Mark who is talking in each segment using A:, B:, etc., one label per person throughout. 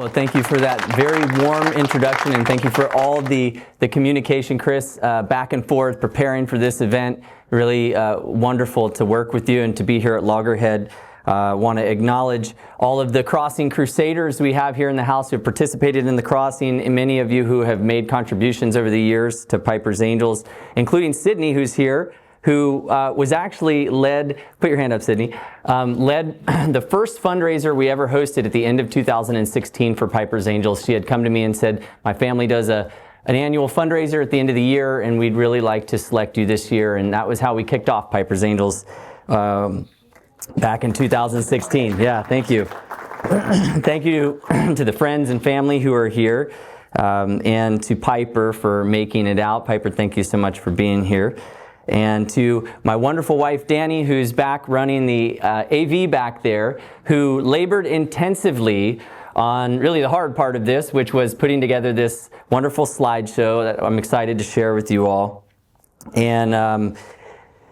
A: Well, thank you for that very warm introduction, and thank you for all the communication, Chris, back and forth, preparing for this event. Really wonderful to work with you and to be here at Loggerhead. I want to acknowledge all of the Crossing Crusaders we have here in the house who have participated in the Crossing, and many of you who have made contributions over the years to Piper's Angels, including Sydney, who's here, who was actually led, put your hand up, Sydney, led the first fundraiser we ever hosted at the end of 2016 for Piper's Angels. She had come to me and said, my family does an annual fundraiser at the end of the year, and we'd really like to select you this year. And that was how we kicked off Piper's Angels back in 2016. Yeah, thank you. Thank you to the friends and family who are here, and to Piper for making it out. Piper, thank you so much for being here. And to my wonderful wife, Danny, who's back running the AV back there, who labored intensively on really the hard part of this, which was putting together this wonderful slideshow that I'm excited to share with you all. And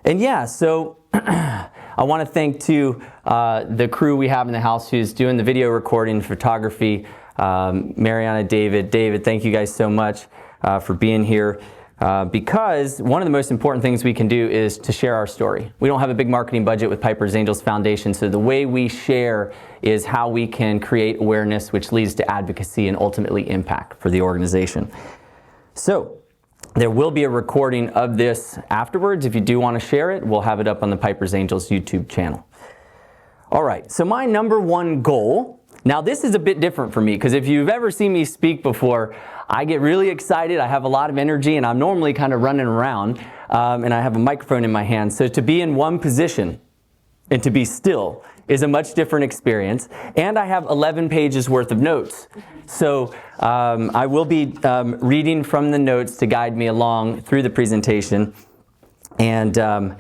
A: yeah, so I want to thank too the crew we have in the house who's doing the video recording, photography, Mariana, David, thank you guys so much for being here. Because one of the most important things we can do is to share our story. We don't have a big marketing budget with Piper's Angels Foundation, so the way we share is how we can create awareness, which leads to advocacy and ultimately impact for the organization. So there will be a recording of this afterwards. If you do want to share it, we'll have it up on the Piper's Angels YouTube channel. All right, so my number one goal, now this is a bit different for me, because if you've ever seen me speak before, I get really excited, I have a lot of energy, and I'm normally kind of running around, and I have a microphone in my hand. So to be in one position and to be still is a much different experience. And I have 11 pages worth of notes. So I will be reading from the notes to guide me along through the presentation. And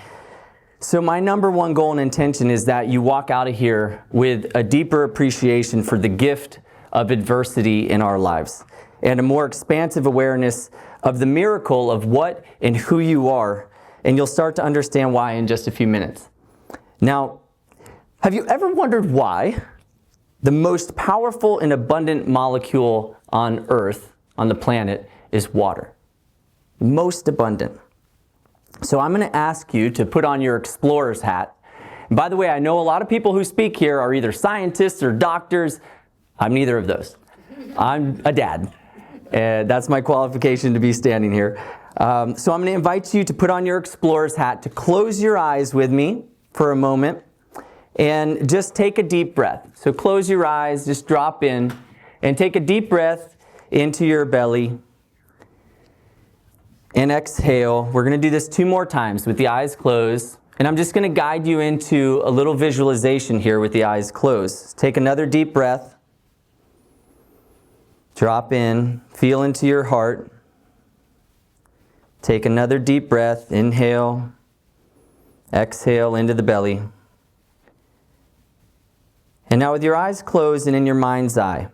A: so my number one goal and intention is that you walk out of here with a deeper appreciation for the gift of adversity in our lives, and a more expansive awareness of the miracle of what and who you are. And you'll start to understand why in just a few minutes. Now, have you ever wondered why the most powerful and abundant molecule on Earth, on the planet, is water? Most abundant. So I'm going to ask you to put on your explorer's hat. And by the way, I know a lot of people who speak here are either scientists or doctors. I'm neither of those. I'm a dad. That's my qualification to be standing here. So I'm going to invite you to put on your explorer's hat, to close your eyes with me for a moment, and just take a deep breath. So close your eyes, just drop in, and take a deep breath into your belly. And exhale. We're going to do this 2 more times with the eyes closed. And I'm just going to guide you into a little visualization here with the eyes closed. Take another deep breath. Drop in, feel into your heart. Take another deep breath, inhale, exhale into the belly. And now with your eyes closed and in your mind's eye,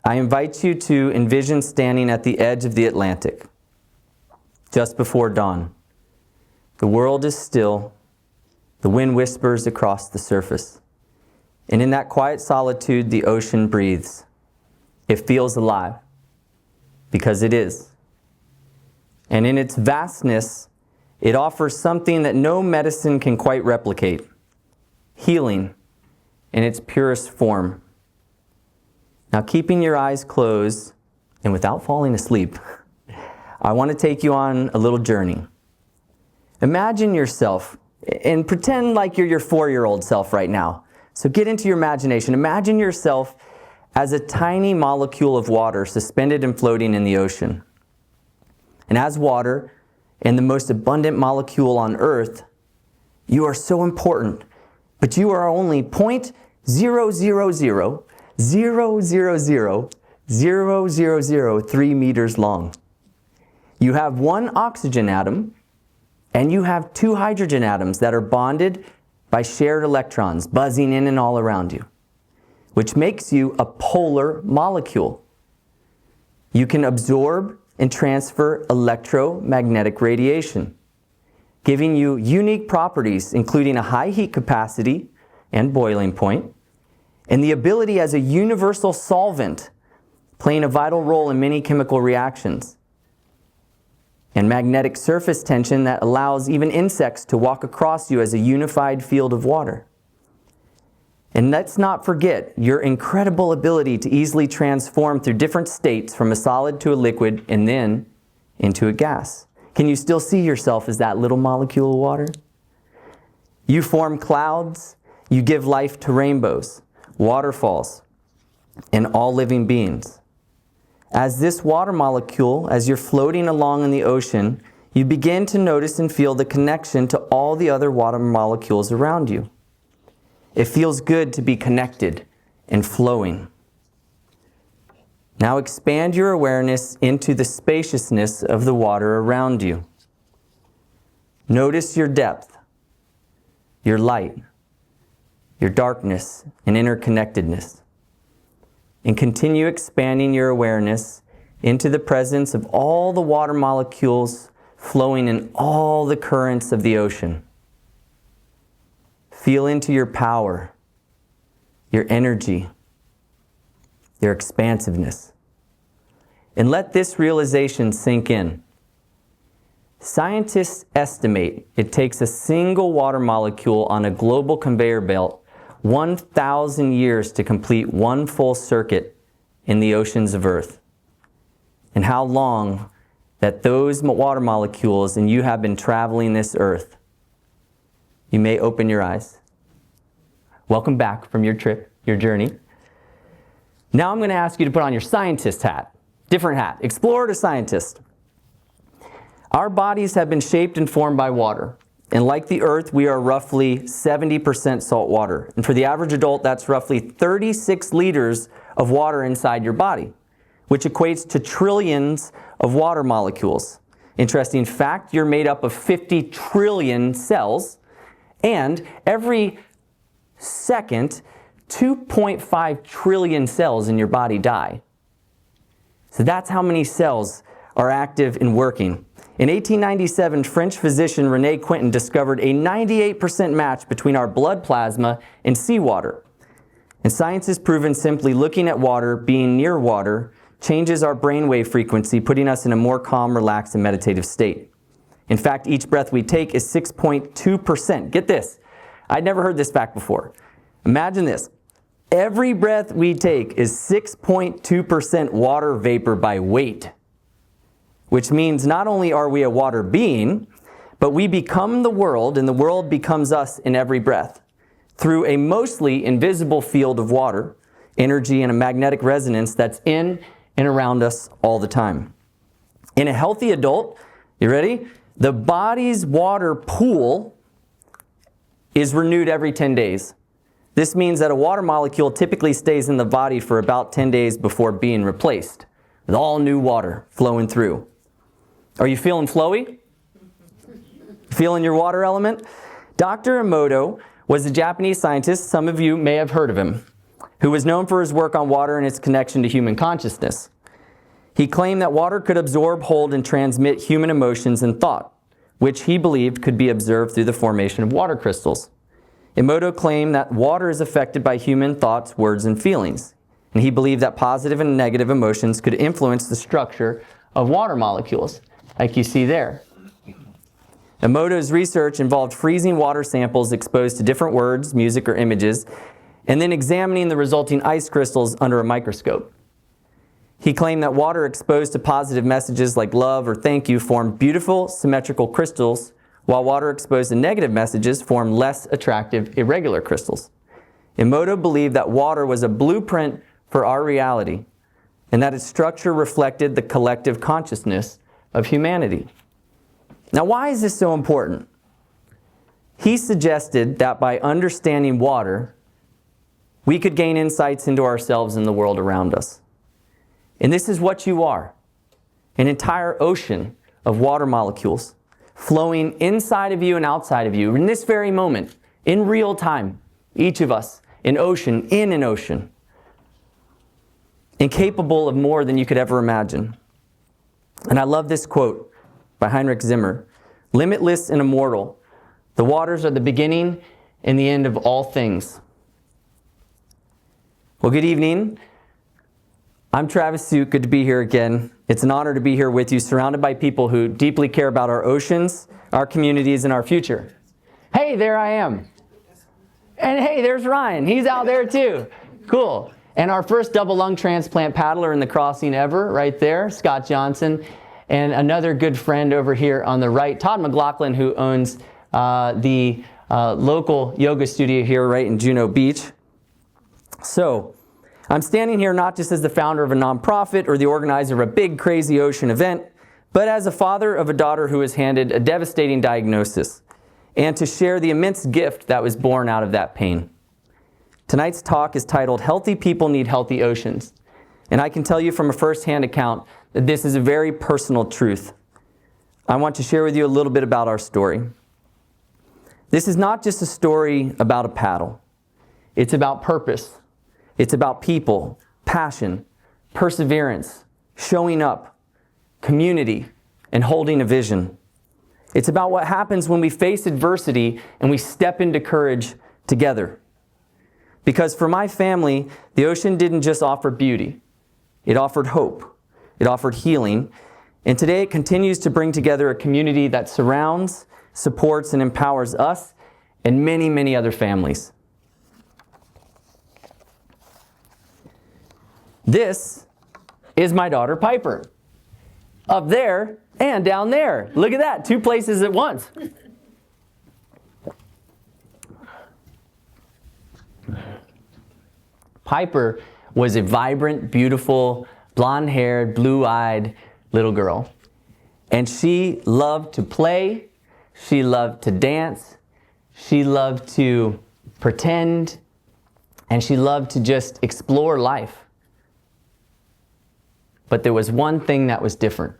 A: I invite you to envision standing at the edge of the Atlantic, just before dawn. The world is still, the wind whispers across the surface, and in that quiet solitude, the ocean breathes. It feels alive, because it is. And in its vastness, it offers something that no medicine can quite replicate: healing in its purest form. Now, keeping your eyes closed and without falling asleep, I want to take you on a little journey. Imagine yourself, and pretend like you're your 4-year-old self right now. So get into your imagination. Imagine yourself as a tiny molecule of water suspended and floating in the ocean. And as water, and the most abundant molecule on Earth, you are so important, but you are only 0.00000000003 meters long. You have 1 oxygen atom, and you have 2 hydrogen atoms that are bonded by shared electrons buzzing in and all around you, which makes you a polar molecule. You can absorb and transfer electromagnetic radiation, giving you unique properties, including a high heat capacity and boiling point, and the ability as a universal solvent playing a vital role in many chemical reactions, and magnetic surface tension that allows even insects to walk across you as a unified field of water. And let's not forget your incredible ability to easily transform through different states from a solid to a liquid and then into a gas. Can you still see yourself as that little molecule of water? You form clouds, you give life to rainbows, waterfalls, and all living beings. As this water molecule, as you're floating along in the ocean, you begin to notice and feel the connection to all the other water molecules around you. It feels good to be connected and flowing. Now expand your awareness into the spaciousness of the water around you. Notice your depth, your light, your darkness, and interconnectedness. And continue expanding your awareness into the presence of all the water molecules flowing in all the currents of the ocean. Feel into your power, your energy, your expansiveness. And let this realization sink in. Scientists estimate it takes a single water molecule on a global conveyor belt 1,000 years to complete one full circuit in the oceans of Earth. And how long that those water molecules and you have been traveling this earth. You may open your eyes. Welcome back from your trip, your journey. Now I'm going to ask you to put on your scientist hat. Different hat. Explorer to scientist. Our bodies have been shaped and formed by water. And like the earth, we are roughly 70% salt water. And for the average adult, that's roughly 36 liters of water inside your body, which equates to trillions of water molecules. Interesting fact, you're made up of 50 trillion cells, and every second, 2.5 trillion cells in your body die. So that's how many cells are active and working. In 1897, French physician René Quinton discovered a 98% match between our blood plasma and seawater. And science has proven simply looking at water, being near water, changes our brainwave frequency, putting us in a more calm, relaxed, and meditative state. In fact, each breath we take is 6.2%. Get this. I'd never heard this fact before. Imagine this. Every breath we take is 6.2% water vapor by weight, which means not only are we a water being, but we become the world and the world becomes us in every breath through a mostly invisible field of water, energy, and a magnetic resonance that's in and around us all the time. In a healthy adult, you ready? The body's water pool is renewed every 10 days. This means that a water molecule typically stays in the body for about 10 days before being replaced with all new water flowing through. Are you feeling flowy? Feeling your water element? Dr. Emoto was a Japanese scientist, some of you may have heard of him, who was known for his work on water and its connection to human consciousness. He claimed that water could absorb, hold, and transmit human emotions and thought, which he believed could be observed through the formation of water crystals. Emoto claimed that water is affected by human thoughts, words, and feelings, and he believed that positive and negative emotions could influence the structure of water molecules, like you see there. Emoto's research involved freezing water samples exposed to different words, music, or images, and then examining the resulting ice crystals under a microscope. He claimed that water exposed to positive messages like love or thank you formed beautiful, symmetrical crystals, while water exposed to negative messages formed less attractive, irregular crystals. Emoto believed that water was a blueprint for our reality, and that its structure reflected the collective consciousness of humanity. Now, why is this so important? He suggested that by understanding water, we could gain insights into ourselves and the world around us. And this is what you are, an entire ocean of water molecules flowing inside of you and outside of you in this very moment, in real time, each of us, an ocean in an ocean, and capable of more than you could ever imagine. And I love this quote by Heinrich Zimmer, "Limitless and immortal, the waters are the beginning and the end of all things." Well, good evening. I'm Travis Suk, good to be here again. It's an honor to be here with you, surrounded by people who deeply care about our oceans, our communities, and our future. Hey, there I am. And hey, there's Ryan. He's out there too. Cool. And our first double lung transplant paddler in the crossing ever, right there, Scott Johnson. And another good friend over here on the right, Todd McLaughlin, who owns the local yoga studio here right in Juno Beach. So, I'm standing here not just as the founder of a nonprofit or the organizer of a big, crazy ocean event, but as a father of a daughter who was handed a devastating diagnosis, and to share the immense gift that was born out of that pain. Tonight's talk is titled, Healthy People Need Healthy Oceans. And I can tell you from a first-hand account that this is a very personal truth. I want to share with you a little bit about our story. This is not just a story about a paddle. It's about purpose. It's about people, passion, perseverance, showing up, community, and holding a vision. It's about what happens when we face adversity and we step into courage together. Because for my family, the ocean didn't just offer beauty. It offered hope. It offered healing. And today it continues to bring together a community that surrounds, supports, and empowers us and many, many other families. This is my daughter, Piper. Up there and down there. Look at that, 2 places at once. Piper was a vibrant, beautiful, blonde-haired, blue-eyed little girl. And she loved to play, she loved to dance, she loved to pretend, and she loved to just explore life. But there was one thing that was different.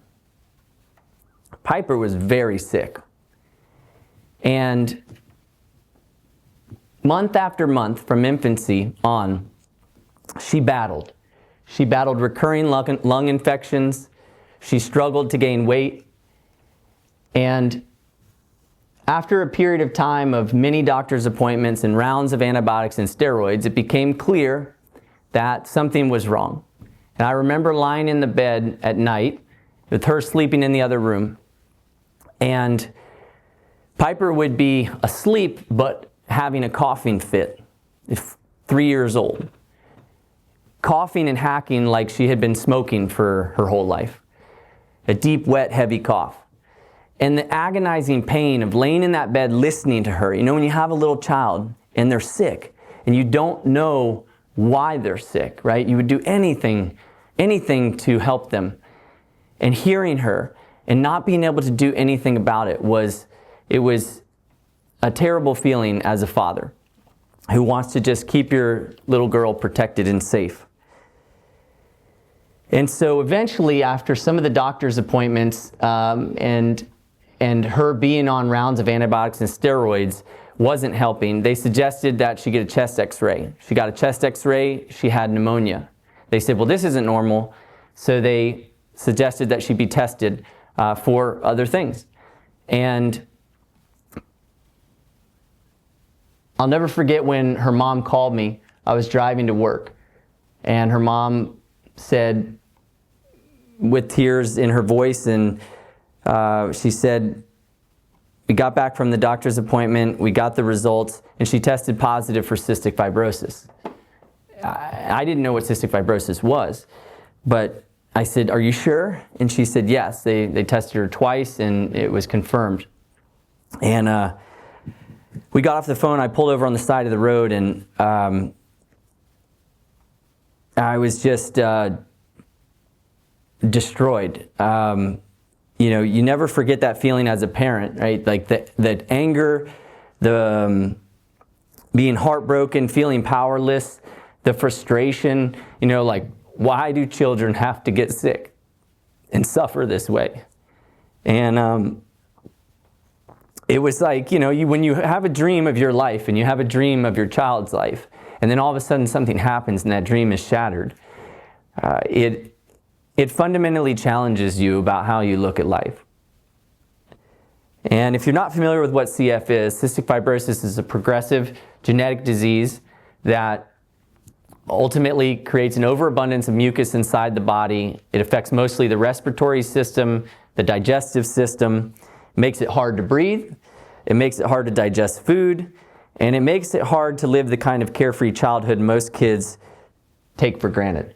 A: Piper was very sick. And month after month, from infancy on, she battled. She battled recurring lung infections. She struggled to gain weight. And after a period of time of many doctor's appointments and rounds of antibiotics and steroids, it became clear that something was wrong. And I remember lying in the bed at night with her sleeping in the other room. And Piper would be asleep but having a coughing fit, 3 years old. Coughing and hacking like she had been smoking for her whole life. A deep, wet, heavy cough. And the agonizing pain of laying in that bed listening to her. You know, when you have a little child and they're sick and you don't know why they're sick, right? You would do anything to help them. And hearing her and not being able to do anything about it was a terrible feeling as a father who wants to just keep your little girl protected and safe. And so eventually, after some of the doctor's appointments and her being on rounds of antibiotics and steroids wasn't helping, they suggested that she get a chest x-ray. She got a chest x-ray, she had pneumonia. They said, well, this isn't normal, so they suggested that she be tested for other things. And I'll never forget when her mom called me. I was driving to work, and her mom said, with tears in her voice, and she said, we got back from the doctor's appointment, we got the results, and she tested positive for cystic fibrosis. I didn't know what cystic fibrosis was, but I said, are you sure? And she said, yes. They tested her twice, and it was confirmed. And we got off the phone, I pulled over on the side of the road, and I was just destroyed. You know, you never forget that feeling as a parent, right? Like the anger, the being heartbroken, feeling powerless, the frustration, you know, like, why do children have to get sick and suffer this way? And it was like, you know, when you have a dream of your life and you have a dream of your child's life, and then all of a sudden something happens and that dream is shattered, it fundamentally challenges you about how you look at life. And if you're not familiar with what CF is, cystic fibrosis is a progressive genetic disease that ultimately creates an overabundance of mucus inside the body. It affects mostly the respiratory system, the digestive system, makes it hard to breathe, it makes it hard to digest food, and it makes it hard to live the kind of carefree childhood most kids take for granted.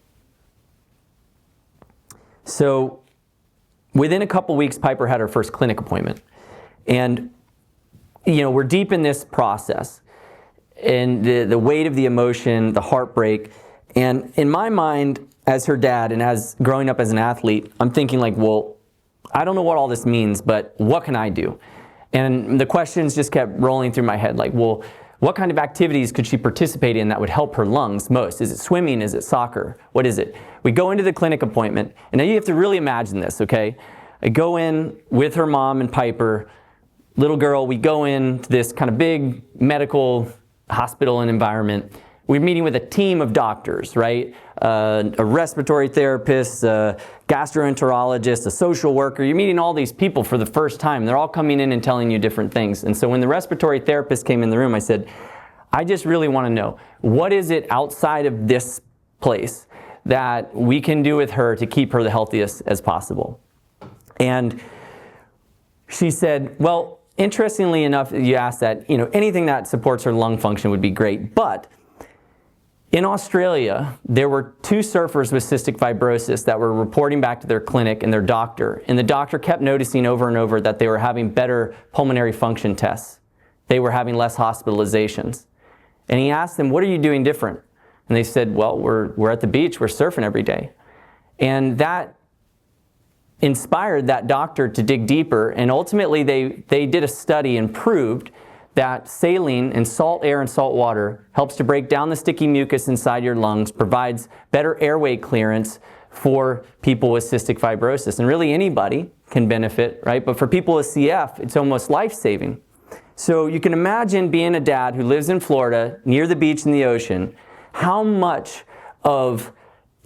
A: So within a couple weeks, Piper had her first clinic appointment. And we're deep in this process. And the weight of the emotion, the heartbreak. And in my mind, as her dad and as growing up as an athlete, I'm thinking like, well, I don't know what all this means, but what can I do? And the questions just kept rolling through my head like, well, what kind of activities could she participate in that would help her lungs most? Is it swimming? Is it soccer? What is it? We go into the clinic appointment, and now you have to really imagine this, okay? I go in with her mom and Piper, little girl, we go into this kind of big medical hospital and environment. We're meeting with a team of doctors, right? A respiratory therapist, a gastroenterologist, a social worker. You're meeting all these people for the first time. They're all coming in and telling you different things. And so when the respiratory therapist came in the room, I said, I just really want to know, what is it outside of this place that we can do with her to keep her the healthiest as possible? And she said, well, interestingly enough, you asked that, anything that supports her lung function would be great, but in Australia, there were 2 surfers with cystic fibrosis that were reporting back to their clinic and their doctor. And the doctor kept noticing over and over that they were having better pulmonary function tests. They were having less hospitalizations. And he asked them, what are you doing different? And they said, well, we're at the beach, we're surfing every day. And that inspired that doctor to dig deeper. And ultimately, they did a study and proved that saline and salt air and salt water helps to break down the sticky mucus inside your lungs, provides better airway clearance for people with cystic fibrosis. And really anybody can benefit, right? But for people with CF, it's almost life-saving. So you can imagine being a dad who lives in Florida, near the beach and the ocean, how much of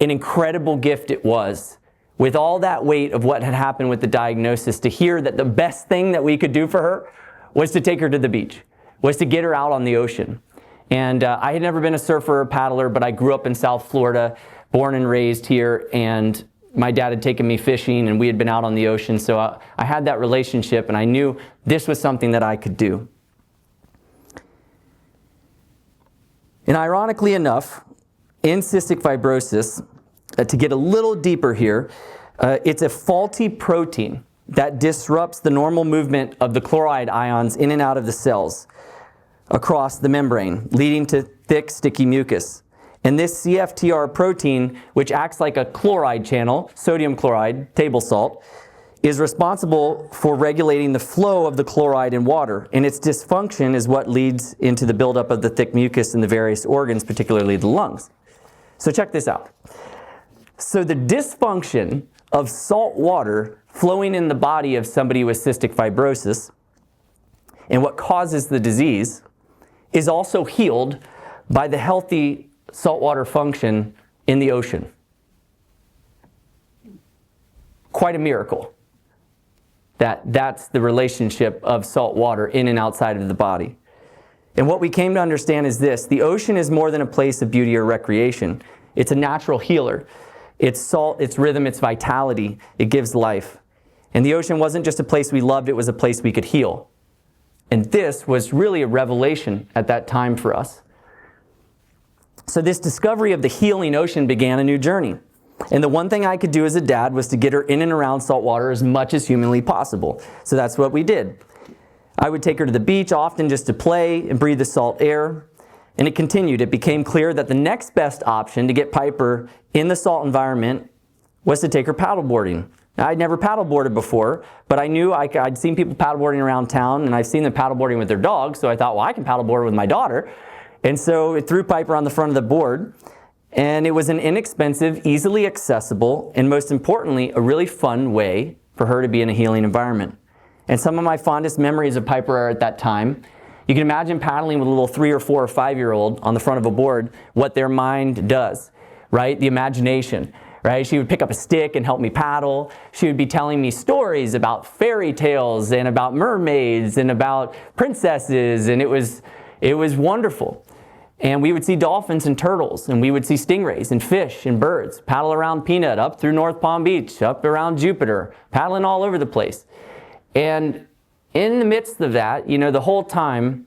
A: an incredible gift it was with all that weight of what had happened with the diagnosis to hear that the best thing that we could do for her was to take her to the beach, was to get her out on the ocean. And I had never been a surfer or paddler, but I grew up in South Florida, born and raised here, and my dad had taken me fishing and we had been out on the ocean, so I had that relationship and I knew this was something that I could do. And ironically enough, in cystic fibrosis, to get a little deeper here, it's a faulty protein that disrupts the normal movement of the chloride ions in and out of the cells across the membrane, leading to thick, sticky mucus. And this CFTR protein, which acts like a chloride channel, sodium chloride, table salt, is responsible for regulating the flow of the chloride in water. And its dysfunction is what leads into the buildup of the thick mucus in the various organs, particularly the lungs. So check this out. So the dysfunction of salt water flowing in the body of somebody with cystic fibrosis and what causes the disease is also healed by the healthy saltwater function in the ocean. Quite a miracle. That's the relationship of salt water in and outside of the body. And what we came to understand is this: the ocean is more than a place of beauty or recreation. It's a natural healer. It's salt, it's rhythm, it's vitality. It gives life. And the ocean wasn't just a place we loved, it was a place we could heal. And this was really a revelation at that time for us. So this discovery of the healing ocean began a new journey. And the one thing I could do as a dad was to get her in and around salt water as much as humanly possible. So that's what we did. I would take her to the beach often just to play and breathe the salt air. And it continued. It became clear that the next best option to get Piper in the salt environment was to take her paddleboarding. Now, I'd never paddleboarded before, but I knew I'd seen people paddleboarding around town, and I've seen them paddleboarding with their dogs, so I thought, well, I can paddleboard with my daughter. And so it threw Piper on the front of the board, and it was an inexpensive, easily accessible, and most importantly, a really fun way for her to be in a healing environment. And some of my fondest memories of Piper are at that time. You can imagine paddling with a little 3 or 4 or 5-year-old on the front of a board, what their mind does, right? The imagination, right? She would pick up a stick and help me paddle. She would be telling me stories about fairy tales and about mermaids and about princesses, and it was wonderful. And we would see dolphins and turtles, and we would see stingrays and fish and birds, paddle around Peanut, up through North Palm Beach, up around Jupiter, paddling all over the place. And in the midst of that, you know, the whole time,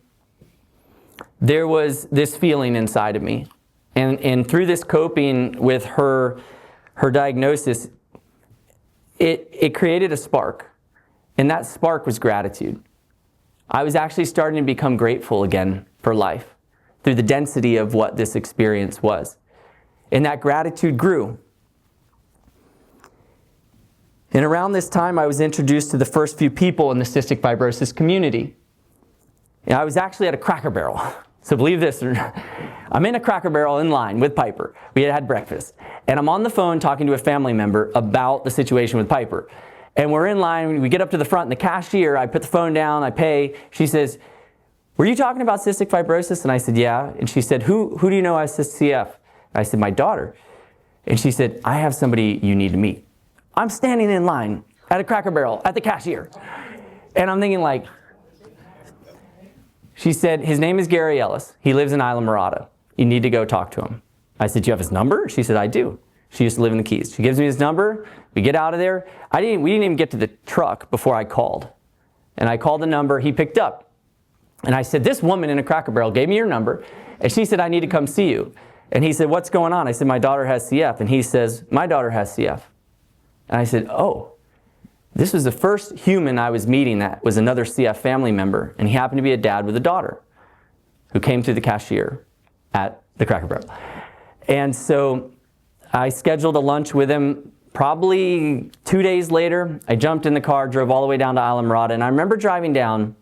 A: there was this feeling inside of me. And through this coping with her diagnosis, it created a spark. And that spark was gratitude. I was actually starting to become grateful again for life through the density of what this experience was. And that gratitude grew. And around this time, I was introduced to the first few people in the cystic fibrosis community. And I was actually at a Cracker Barrel. So believe this, I'm in a Cracker Barrel in line with Piper. We had breakfast. And I'm on the phone talking to a family member about the situation with Piper. And we're in line, we get up to the front, and the cashier, I put the phone down, I pay. She says, "Were you talking about cystic fibrosis?" And I said, "Yeah." And she said, who do you know has CF? And I said, "My daughter." And she said, "I have somebody you need to meet." I'm standing in line at a Cracker Barrel at the cashier. And I'm thinking like, she said, "His name is Gary Ellis. He lives in Isla Mirada. You need to go talk to him." I said, "Do you have his number?" She said, "I do." She used to live in the Keys. She gives me his number. We get out of there. We didn't even get to the truck before I called. And I called the number. He picked up. And I said, "This woman in a Cracker Barrel gave me your number." And she said, "I need to come see you." And he said, "What's going on?" I said, "My daughter has CF." And he says, "My daughter has CF." And I said, "Oh." This was the first human I was meeting that was another CF family member. And he happened to be a dad with a daughter who came through the cashier at the Cracker Barrel. And so I scheduled a lunch with him. Probably 2 days later, I jumped in the car, drove all the way down to Isla Mirada. And I remember driving down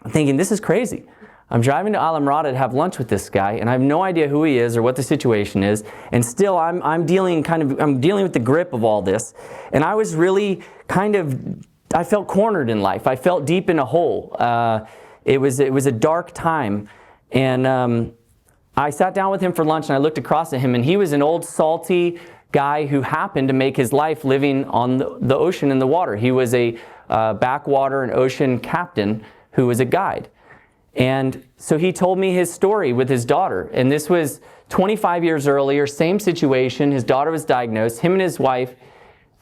A: thinking, this is crazy. I'm driving to Isla Mirada to have lunch with this guy, and I have no idea who he is or what the situation is. And still, I'm dealing with the grip of all this. And I was really I felt cornered in life. I felt deep in a hole. It was a dark time. And I sat down with him for lunch, and I looked across at him, and he was an old salty guy who happened to make his life living on the ocean and the water. He was a backwater and ocean captain who was a guide. And so he told me his story with his daughter. And this was 25 years earlier, same situation. His daughter was diagnosed. Him and his wife,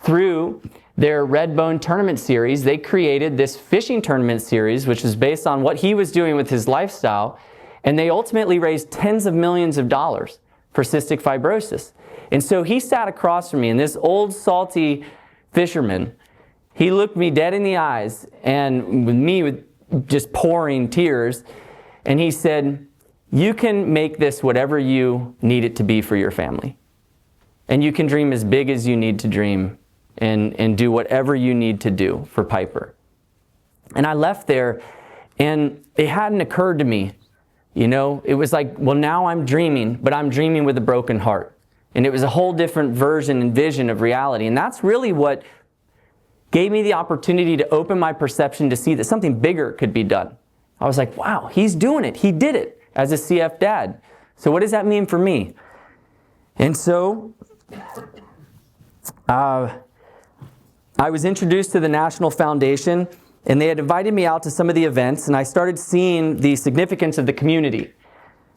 A: through their Red Bone tournament series, they created this fishing tournament series, which was based on what he was doing with his lifestyle. And they ultimately raised tens of millions of dollars for cystic fibrosis. And so he sat across from me, and this old salty fisherman, he looked me dead in the eyes, and with me with just pouring tears, and he said, "You can make this whatever you need it to be for your family. And you can dream as big as you need to dream, and do whatever you need to do for Piper." And I left there, and it hadn't occurred to me. You know, it was like, well, now I'm dreaming, but I'm dreaming with a broken heart. And it was a whole different version and vision of reality. And that's really what gave me the opportunity to open my perception to see that something bigger could be done. I was like, wow, he's doing it. He did it as a CF dad. So what does that mean for me? And so I was introduced to the National Foundation, and they had invited me out to some of the events, and I started seeing the significance of the community.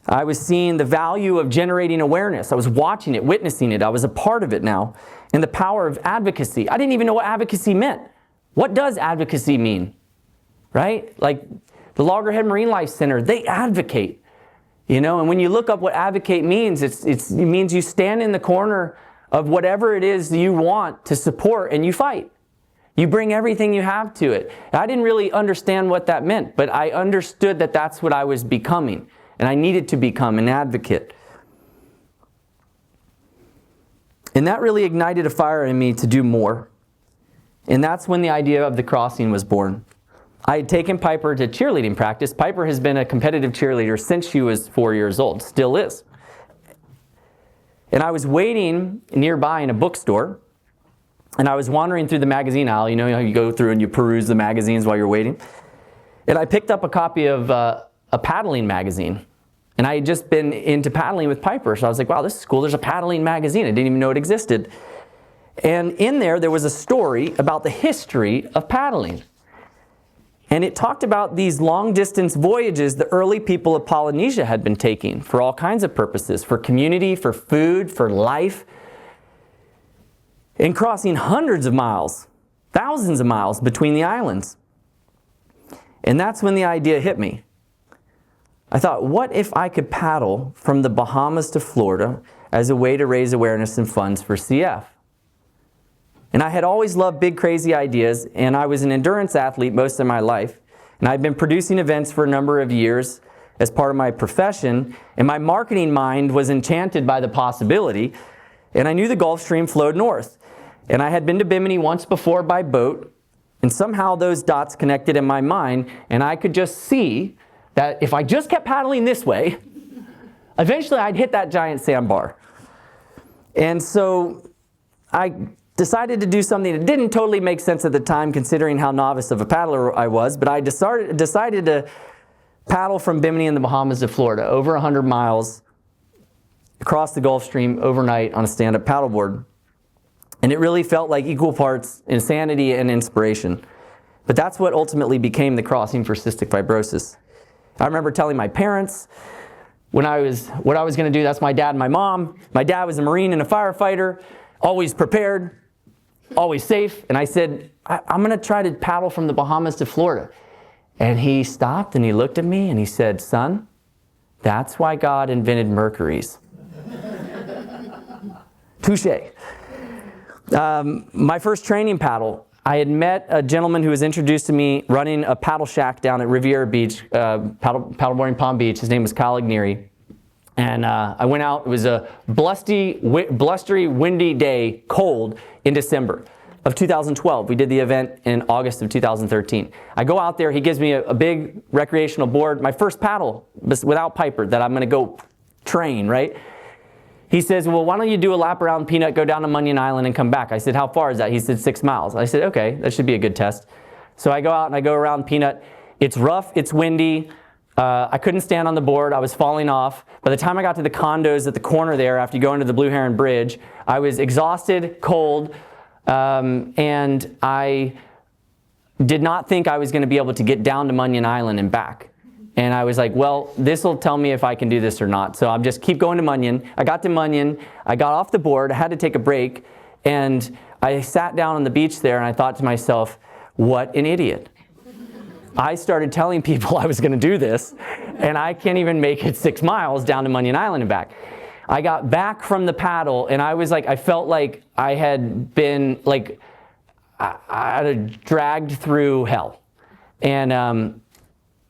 A: I was seeing the value of generating awareness. I was watching it, witnessing it. I was a part of it now. And the power of advocacy. I didn't even know what advocacy meant. What does advocacy mean? Right? Like the Loggerhead Marinelife Center, they advocate. You know, and when you look up what advocate means, it means you stand in the corner of whatever it is that you want to support, and you fight. You bring everything you have to it. I didn't really understand what that meant, but I understood that that's what I was becoming. And I needed to become an advocate. And that really ignited a fire in me to do more. And that's when the idea of the Crossing was born. I had taken Piper to cheerleading practice. Piper has been a competitive cheerleader since she was 4 years old, still is. And I was waiting nearby in a bookstore, and I was wandering through the magazine aisle. You know how you go through and you peruse the magazines while you're waiting? And I picked up a copy of a paddling magazine. And I had just been into paddling with Piper, so I was like, wow, this is cool. There's a paddling magazine. I didn't even know it existed. And in there was a story about the history of paddling. And it talked about these long-distance voyages the early people of Polynesia had been taking for all kinds of purposes, for community, for food, for life, and crossing hundreds of miles, thousands of miles between the islands. And that's when the idea hit me. I thought, what if I could paddle from the Bahamas to Florida as a way to raise awareness and funds for CF? And I had always loved big, crazy ideas, and I was an endurance athlete most of my life. And I'd been producing events for a number of years as part of my profession, and my marketing mind was enchanted by the possibility, and I knew the Gulf Stream flowed north. And I had been to Bimini once before by boat, and somehow those dots connected in my mind, and I could just see that if I just kept paddling this way, eventually I'd hit that giant sandbar. And so I decided to do something that didn't totally make sense at the time, considering how novice of a paddler I was, but I decided to paddle from Bimini in the Bahamas to Florida, over 100 miles, across the Gulf Stream overnight on a stand-up paddleboard. And it really felt like equal parts insanity and inspiration. But that's what ultimately became the Crossing for Cystic Fibrosis. I remember telling my parents what I was going to do. That's my dad and my mom. My dad was a Marine and a firefighter, always prepared, always safe. And I said, I'm going to try to paddle from the Bahamas to Florida. And he stopped and he looked at me and he said, son, that's why God invented Mercuries. Touché. My first training paddle, I had met a gentleman who was introduced to me running a paddle shack down at Riviera Beach, paddleboarding Palm Beach. His name was Kyle Ignieri. And I went out. It was a blustery, windy day, cold, in December of 2012. We did the event in August of 2013. I go out there. He gives me a big recreational board, my first paddle without Piper that I'm going to go train, right? He says, well, why don't you do a lap around Peanut, go down to Munyon Island and come back? I said, how far is that? He said, 6 miles. I said, okay, that should be a good test. So I go out and I go around Peanut. It's rough, it's windy. I couldn't stand on the board. I was falling off. By the time I got to the condos at the corner there, after you go into the Blue Heron Bridge, I was exhausted, cold, and I did not think I was going to be able to get down to Munyon Island and back. And I was like, well, this will tell me if I can do this or not. So I'm just keep going to Munyon. I got to Munyon. I got off the board. I had to take a break. And I sat down on the beach there and I thought to myself, what an idiot. I started telling people I was going to do this, and I can't even make it 6 miles down to Munyon Island and back. I got back from the paddle, and I was like, I felt like I had been, like, I had dragged through hell. And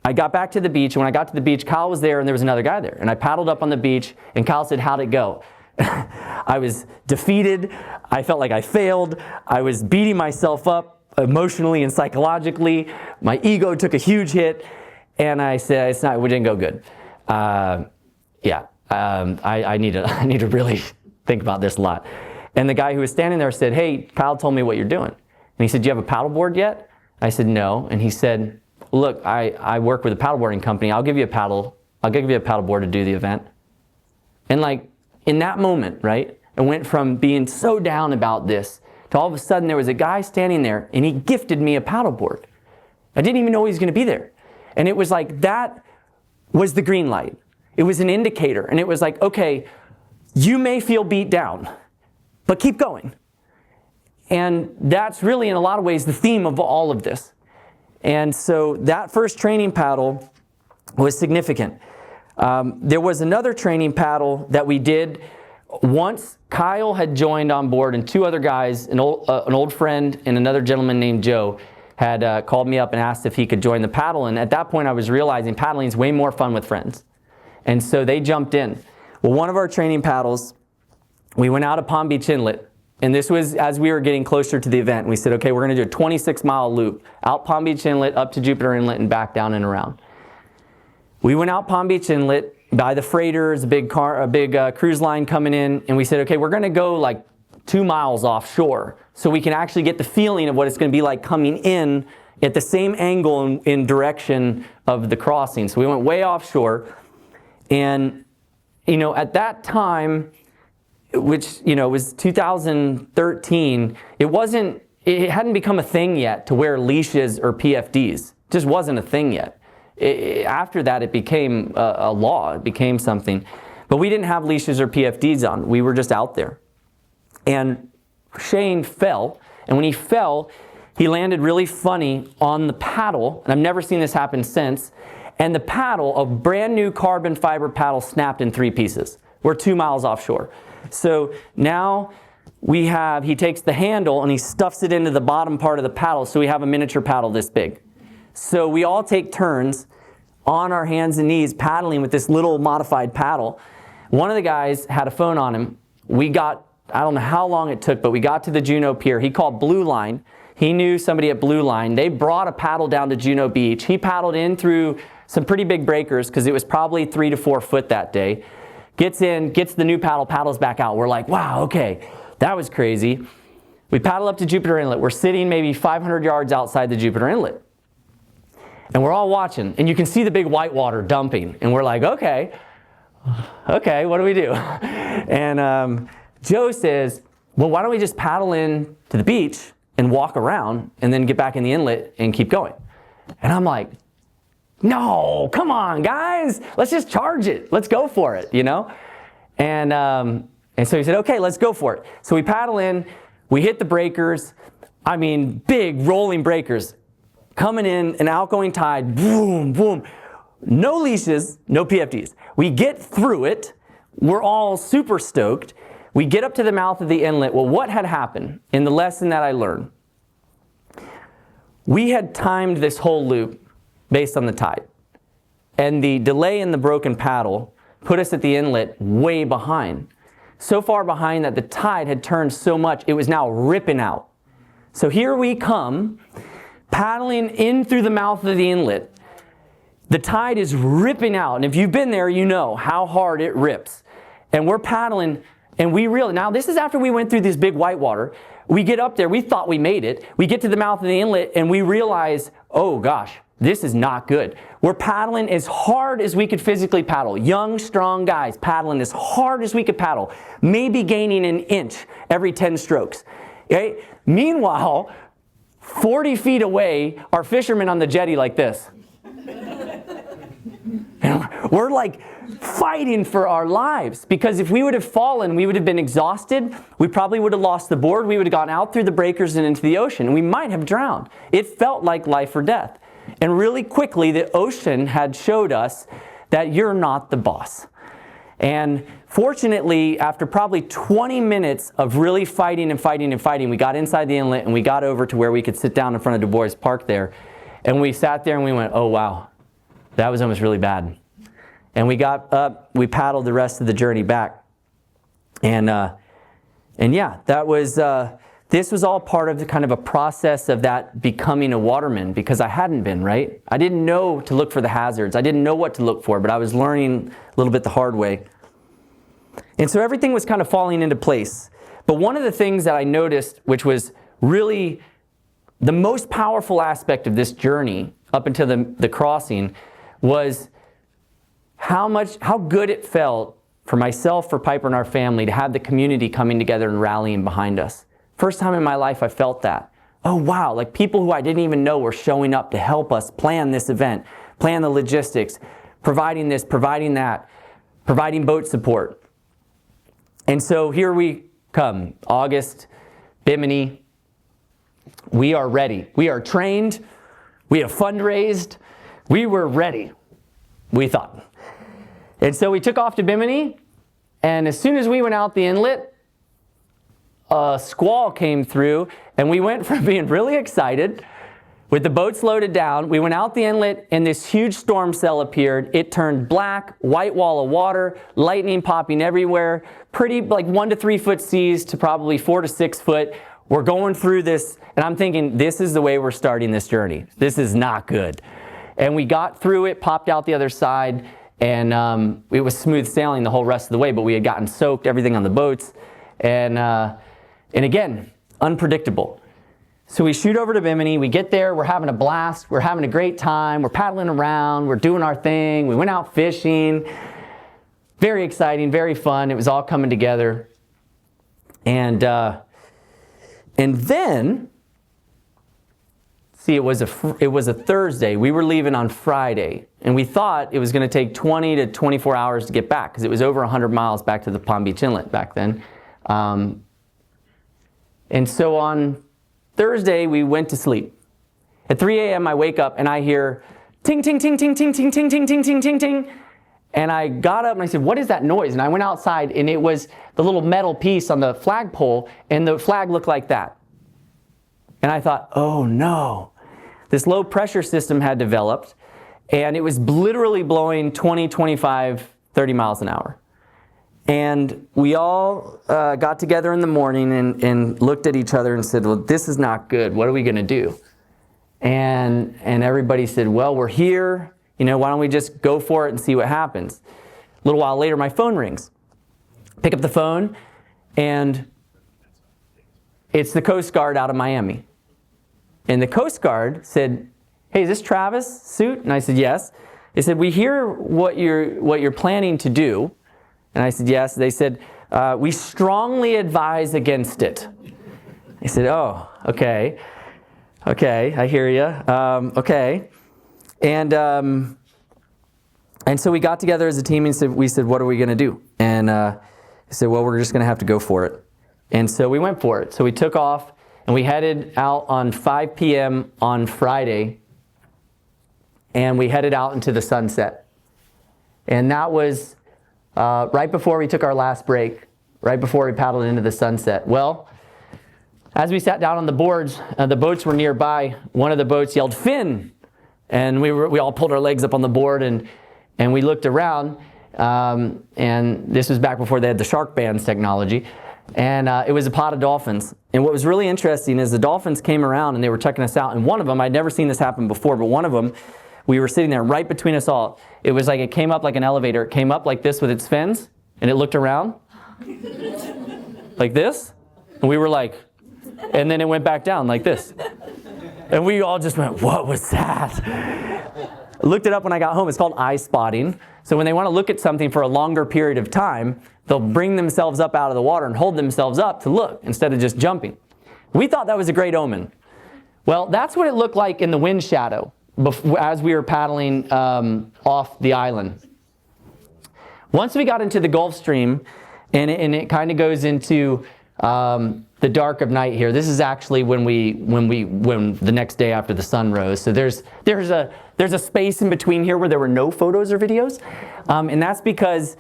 A: I got back to the beach, and when I got to the beach, Kyle was there, and there was another guy there. And I paddled up on the beach, and Kyle said, how'd it go? I was defeated. I felt like I failed. I was beating myself up emotionally and psychologically. My ego took a huge hit, and I said, it didn't go good. I need to really think about this a lot. And the guy who was standing there said, hey, Kyle told me what you're doing. And he said, do you have a paddleboard yet? I said, no. And he said, look, I work with a paddleboarding company. I'll give you a paddleboard to do the event. And like in that moment, right, I went from being so down about this to all of a sudden there was a guy standing there and he gifted me a paddleboard. I didn't even know he was going to be there. And it was like, that was the green light. It was an indicator. And it was like, okay, you may feel beat down, but keep going. And that's really, in a lot of ways, the theme of all of this. And so that first training paddle was significant. There was another training paddle that we did once Kyle had joined on board, and 2 other guys, an old friend and another gentleman named Joe, had called me up and asked if he could join the paddle. And at that point I was realizing paddling is way more fun with friends. And so they jumped in. Well, one of our training paddles, we went out of Palm Beach Inlet, and this was as we were getting closer to the event. We said, okay, we're going to do a 26-mile loop, out Palm Beach Inlet, up to Jupiter Inlet, and back down and around. We went out Palm Beach Inlet by the freighters, a big cruise line coming in, and we said, okay, we're going to go like 2 miles offshore so we can actually get the feeling of what it's going to be like coming in at the same angle in direction of the crossing. So we went way offshore, and at that time, which was 2013, it hadn't become a thing yet to wear leashes or PFDs just wasn't a thing yet. After that, it became a law. It became something. But we didn't have leashes or PFDs on. We were just out there. And Shane fell. And when he fell, he landed really funny on the paddle. And I've never seen this happen since. And the paddle, a brand new carbon fiber paddle, snapped in 3 pieces. We're 2 miles offshore. So now he takes the handle and he stuffs it into the bottom part of the paddle. So we have a miniature paddle this big. So we all take turns on our hands and knees paddling with this little modified paddle. One of the guys had a phone on him. I don't know how long it took, but we got to the Juno Pier. He called Blue Line. He knew somebody at Blue Line. They brought a paddle down to Juno Beach. He paddled in through some pretty big breakers because it was probably 3 to 4 foot that day. Gets in, gets the new paddle, paddles back out. We're like, wow, okay, that was crazy. We paddle up to Jupiter Inlet. We're sitting maybe 500 yards outside the Jupiter Inlet. And we're all watching, and you can see the big white water dumping. And we're like, okay, what do we do? And Joe says, well, why don't we just paddle in to the beach and walk around and then get back in the inlet and keep going? And I'm like, no, come on, guys. Let's just charge it. Let's go for it, you know? And so he said, okay, let's go for it. So we paddle in. We hit the breakers. I mean, big rolling breakers. Coming in, an outgoing tide, boom, boom. No leashes, no PFDs. We get through it. We're all super stoked. We get up to the mouth of the inlet. Well, what had happened in the lesson that I learned? We had timed this whole loop based on the tide. And the delay in the broken paddle put us at the inlet way behind. So far behind that the tide had turned so much, it was now ripping out. So here we come, paddling in through the mouth of the inlet. The tide is ripping out. And if you've been there, you know how hard it rips. And we're paddling, and we realize, now this is after we went through this big whitewater. We get up there, we thought we made it. We get to the mouth of the inlet, and we realize, oh gosh, this is not good. We're paddling as hard as we could physically paddle. Young, strong guys paddling as hard as we could paddle, maybe gaining an inch every 10 strokes. Okay? Meanwhile, 40 feet away are fishermen on the jetty like this. And we're like fighting for our lives, because if we would have fallen, we would have been exhausted. We probably would have lost the board. We would have gone out through the breakers and into the ocean, and we might have drowned. It felt like life or death. And really quickly, the ocean had showed us that you're not the boss. And fortunately, after probably 20 minutes of really fighting and fighting and fighting, we got inside the inlet and we got over to where we could sit down in front of Du Bois Park there. And we sat there and we went, oh wow, that was almost really bad. And we got up, we paddled the rest of the journey back. And yeah, that was, this was all part of the kind of a process of that becoming a waterman, because I hadn't been, right? I didn't know to look for the hazards. I didn't know what to look for, but I was learning a little bit the hard way. And so everything was kind of falling into place. But one of the things that I noticed, which was really the most powerful aspect of this journey up until the crossing, was how good it felt for myself, for Piper and our family, to have the community coming together and rallying behind us. First time in my life I felt that. Oh wow, like people who I didn't even know were showing up to help us plan this event, plan the logistics, providing this, providing that, providing boat support. And so here we come, August, Bimini. We are ready. We are trained. We have fundraised. We were ready, we thought. And so we took off to Bimini, and as soon as we went out the inlet, a squall came through, and we went from being really excited with the boats loaded down. We went out the inlet, and this huge storm cell appeared. It turned black, white wall of water, lightning popping everywhere, pretty like 1 to 3 foot seas to probably 4 to 6 foot. We're going through this, and I'm thinking, this is the way we're starting this journey. This is not good. And we got through it, popped out the other side, and it was smooth sailing the whole rest of the way, but we had gotten soaked, everything on the boats, and again, unpredictable. So we shoot over to Bimini, we get there, we're having a blast, we're having a great time, we're paddling around, we're doing our thing, we went out fishing. Very exciting, very fun, it was all coming together. And then see, it was a Thursday. We were leaving on Friday, and we thought it was going to take 20 to 24 hours to get back because it was over 100 miles back to the Palm Beach Inlet back then. And so on Thursday, we went to sleep. At 3 a.m., I wake up and I hear ting, ting, ting, ting, ting, ting, ting, ting, ting, ting, ting, ting. And I got up and I said, what is that noise? And I went outside, and it was the little metal piece on the flagpole, and the flag looked like that. And I thought, oh no. This low pressure system had developed, and it was literally blowing 20, 25, 30 miles an hour. And we all got together in the morning and looked at each other and said, well, this is not good. What are we going to do? And everybody said, well, we're here. You know, why don't we just go for it and see what happens? A little while later, my phone rings. Pick up the phone, and it's the Coast Guard out of Miami. And the Coast Guard said, hey, is this Travis Suit? And I said, yes. They said, we hear what you're planning to do. And I said, yes. They said, we strongly advise against it. I said, oh, okay. Okay, I hear you. Okay. And so we got together as a team and we said, what are we going to do? And I said, well, we're just going to have to go for it. And so we went for it. So we took off. And we headed out on 5 p.m. on Friday, and we headed out into the sunset. And that was right before we took our last break, right before we paddled into the sunset. Well, as we sat down on the boards, the boats were nearby. One of the boats yelled, Finn! And we all pulled our legs up on the board, and we looked around, and this was back before they had the shark bands technology. And it was a pod of dolphins. And what was really interesting is the dolphins came around and they were checking us out. And one of them, I'd never seen this happen before, but one of them, we were sitting there right between us all. It was like it came up like an elevator. It came up like this with its fins, and it looked around like this. And we were like, and then it went back down like this. And we all just went, what was that? I looked it up when I got home. It's called eye spotting. So when they want to look at something for a longer period of time, they'll bring themselves up out of the water and hold themselves up to look instead of just jumping. We thought that was a great omen. Well, that's what it looked like in the wind shadow as we were paddling off the island. Once we got into the Gulf Stream, and it kind of goes into the dark of night here. This is actually when the next day after the sun rose. So there's a space in between here where there were no photos or videos, and that's because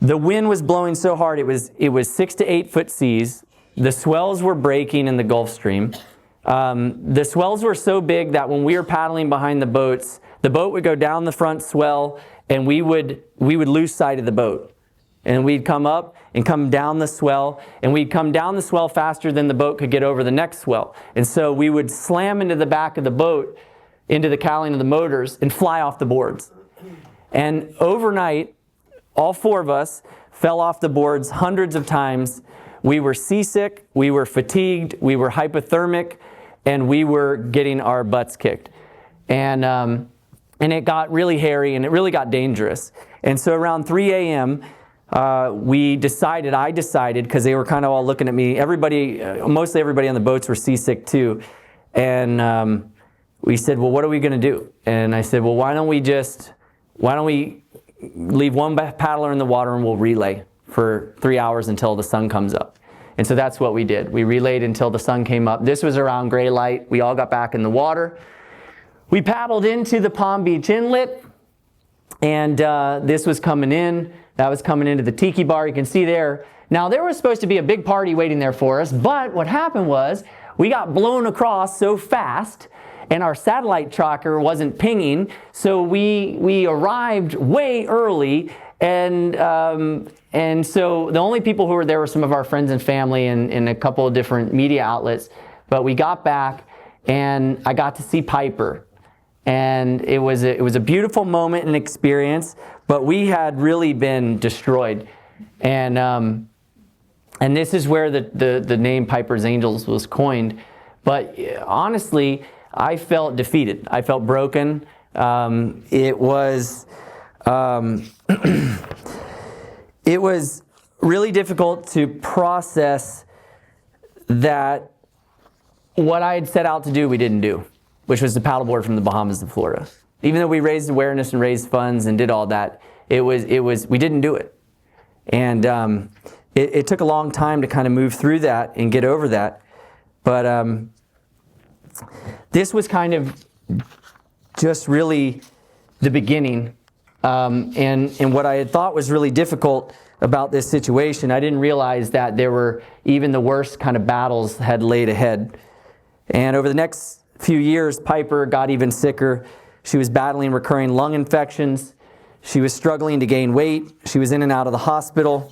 A: the wind was blowing so hard. It was 6 to 8 foot seas. The swells were breaking in the Gulf Stream. The swells were so big that when we were paddling behind the boats, the boat would go down the front swell, and we would lose sight of the boat. And we'd come up and come down the swell, and we'd come down the swell faster than the boat could get over the next swell. And so we would slam into the back of the boat, into the cowling of the motors, and fly off the boards. And overnight, all four of us fell off the boards hundreds of times. We were seasick, we were fatigued, we were hypothermic, and we were getting our butts kicked. And it got really hairy, and it really got dangerous. And so around 3 a.m., I decided, because they were kind of all looking at me, mostly everybody on the boats were seasick too. And we said, well, what are we going to do? And I said, well, why don't we leave one paddler in the water and we'll relay for 3 hours until the sun comes up. And so that's what we did. We relayed until the sun came up. This was around gray light. We all got back in the water. We paddled into the Palm Beach Inlet, and this was coming in. That was coming into the tiki bar. You can see there. Now, there was supposed to be a big party waiting there for us, but what happened was we got blown across so fast, and our satellite tracker wasn't pinging, so we arrived way early, and so the only people who were there were some of our friends and family and a couple of different media outlets. But we got back, and I got to see Piper. And it was a beautiful moment and experience, but we had really been destroyed. And this is where the name Piper's Angels was coined. But honestly, I felt defeated. I felt broken. It was really difficult to process that what I had set out to do, we didn't do. which was to paddleboard from the Bahamas to Florida. Even though we raised awareness and raised funds and did all that, we didn't do it. And it took a long time to kind of move through that and get over that. But this was kind of just really the beginning. And what I had thought was really difficult about this situation, I didn't realize that there were even the worst kind of battles had laid ahead. And over the next few years, Piper got even sicker. She was battling recurring lung infections. She was struggling to gain weight. She was in and out of the hospital.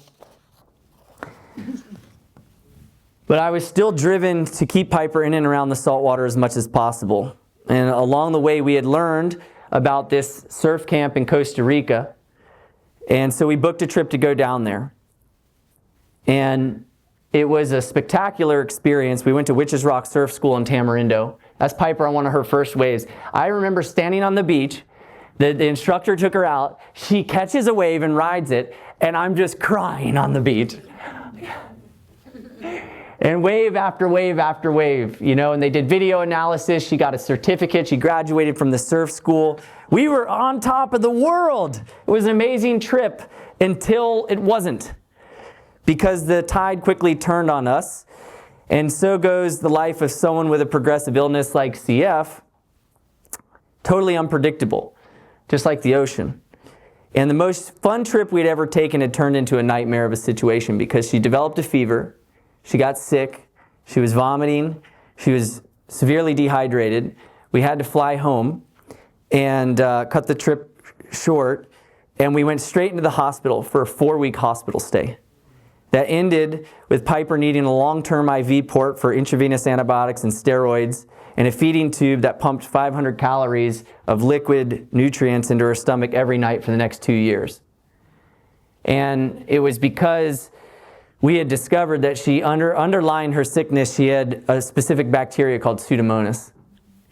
A: But I was still driven to keep Piper in and around the saltwater as much as possible. And along the way, we had learned about this surf camp in Costa Rica. And so we booked a trip to go down there. And it was a spectacular experience. We went to Witches Rock Surf School in Tamarindo. That's Piper on one of her first waves. I remember standing on the beach. The instructor took her out. She catches a wave and rides it. And I'm just crying on the beach. And wave after wave after wave, you know, and they did video analysis. She got a certificate. She graduated from the surf school. We were on top of the world. It was an amazing trip until it wasn't, because the tide quickly turned on us. And so goes the life of someone with a progressive illness like CF. Totally unpredictable, just like the ocean. And the most fun trip we'd ever taken had turned into a nightmare of a situation, because she developed a fever. She got sick, she was vomiting, she was severely dehydrated. We had to fly home and cut the trip short, and we went straight into the hospital for a 4-week hospital stay. That ended with Piper needing a long-term IV port for intravenous antibiotics and steroids, and a feeding tube that pumped 500 calories of liquid nutrients into her stomach every night for the next 2 years. And it was because we had discovered that she, underlying her sickness, she had a specific bacteria called Pseudomonas.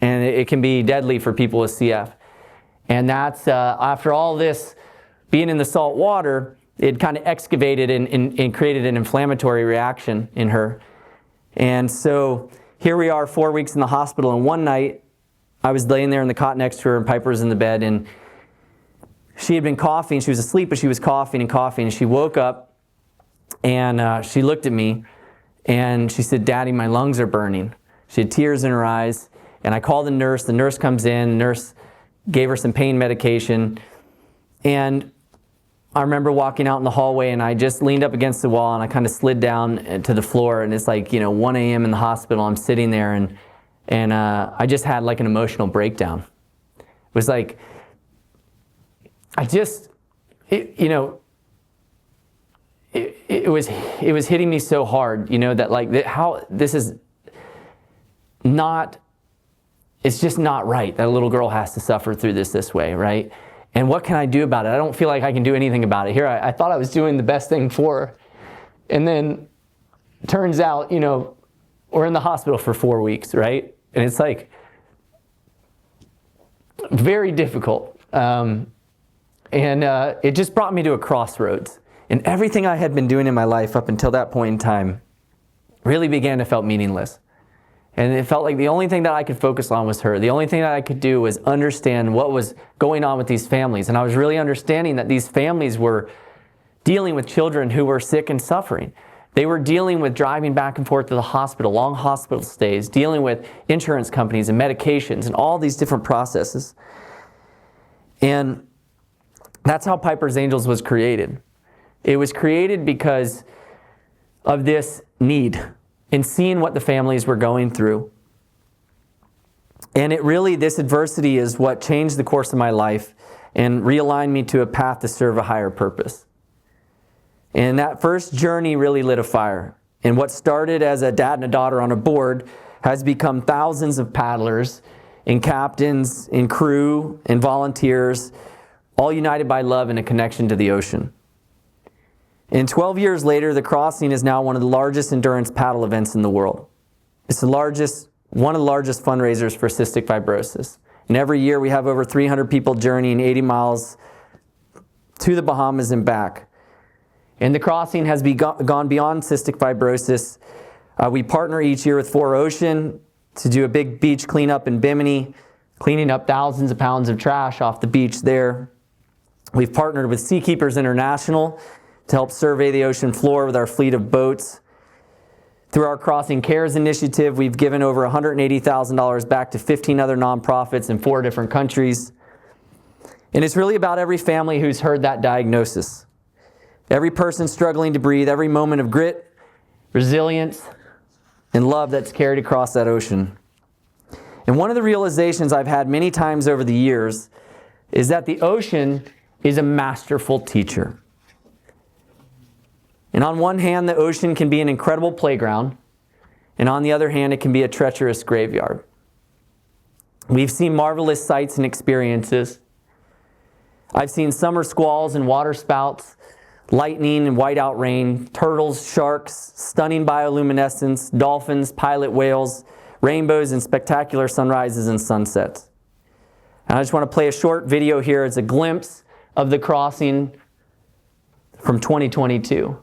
A: And it can be deadly for people with CF. And that's, after all this being in the salt water, it kind of excavated and created an inflammatory reaction in her. And so here we are 4 weeks in the hospital, and one night I was laying there in the cot next to her, and Piper was in the bed, and she had been coughing. She was asleep, but she was coughing and coughing, and she woke up. And she looked at me, and she said, "Daddy, my lungs are burning." She had tears in her eyes, and I called the nurse. The nurse comes in. The nurse gave her some pain medication. And I remember walking out in the hallway, and I just leaned up against the wall, and I kind of slid down to the floor. And it's like, 1 a.m. in the hospital. I'm sitting there, and I just had like an emotional breakdown. It was like, it was hitting me so hard, that like how this is not, it's just not right that a little girl has to suffer through this way, right? And what can I do about it? I don't feel like I can do anything about it. Here, I thought I was doing the best thing for her. And then turns out, we're in the hospital for 4 weeks, right? And it's like very difficult. And it just brought me to a crossroads. And everything I had been doing in my life up until that point in time really began to feel meaningless. And it felt like the only thing that I could focus on was her. The only thing that I could do was understand what was going on with these families. And I was really understanding that these families were dealing with children who were sick and suffering. They were dealing with driving back and forth to the hospital, long hospital stays, dealing with insurance companies and medications and all these different processes. And that's how Piper's Angels was created. It was created because of this need and seeing what the families were going through. And this adversity is what changed the course of my life and realigned me to a path to serve a higher purpose. And that first journey really lit a fire. And what started as a dad and a daughter on a board has become thousands of paddlers and captains and crew and volunteers, all united by love and a connection to the ocean. And 12 years later, the Crossing is now one of the largest endurance paddle events in the world. It's one of the largest fundraisers for cystic fibrosis. And every year we have over 300 people journeying 80 miles to the Bahamas and back. And the Crossing has gone beyond cystic fibrosis. We partner each year with 4Ocean to do a big beach cleanup in Bimini, cleaning up thousands of pounds of trash off the beach there. We've partnered with Seakeepers International to help survey the ocean floor with our fleet of boats. Through our Crossing Cares initiative, we've given over $180,000 back to 15 other nonprofits in 4 different countries. And it's really about every family who's heard that diagnosis. Every person struggling to breathe, every moment of grit, resilience, and love that's carried across that ocean. And one of the realizations I've had many times over the years is that the ocean is a masterful teacher. And on one hand, the ocean can be an incredible playground, and on the other hand, it can be a treacherous graveyard. We've seen marvelous sights and experiences. I've seen summer squalls and water spouts, lightning and whiteout rain, turtles, sharks, stunning bioluminescence, dolphins, pilot whales, rainbows, and spectacular sunrises and sunsets. And I just want to play a short video here. It's a glimpse of the crossing from 2022.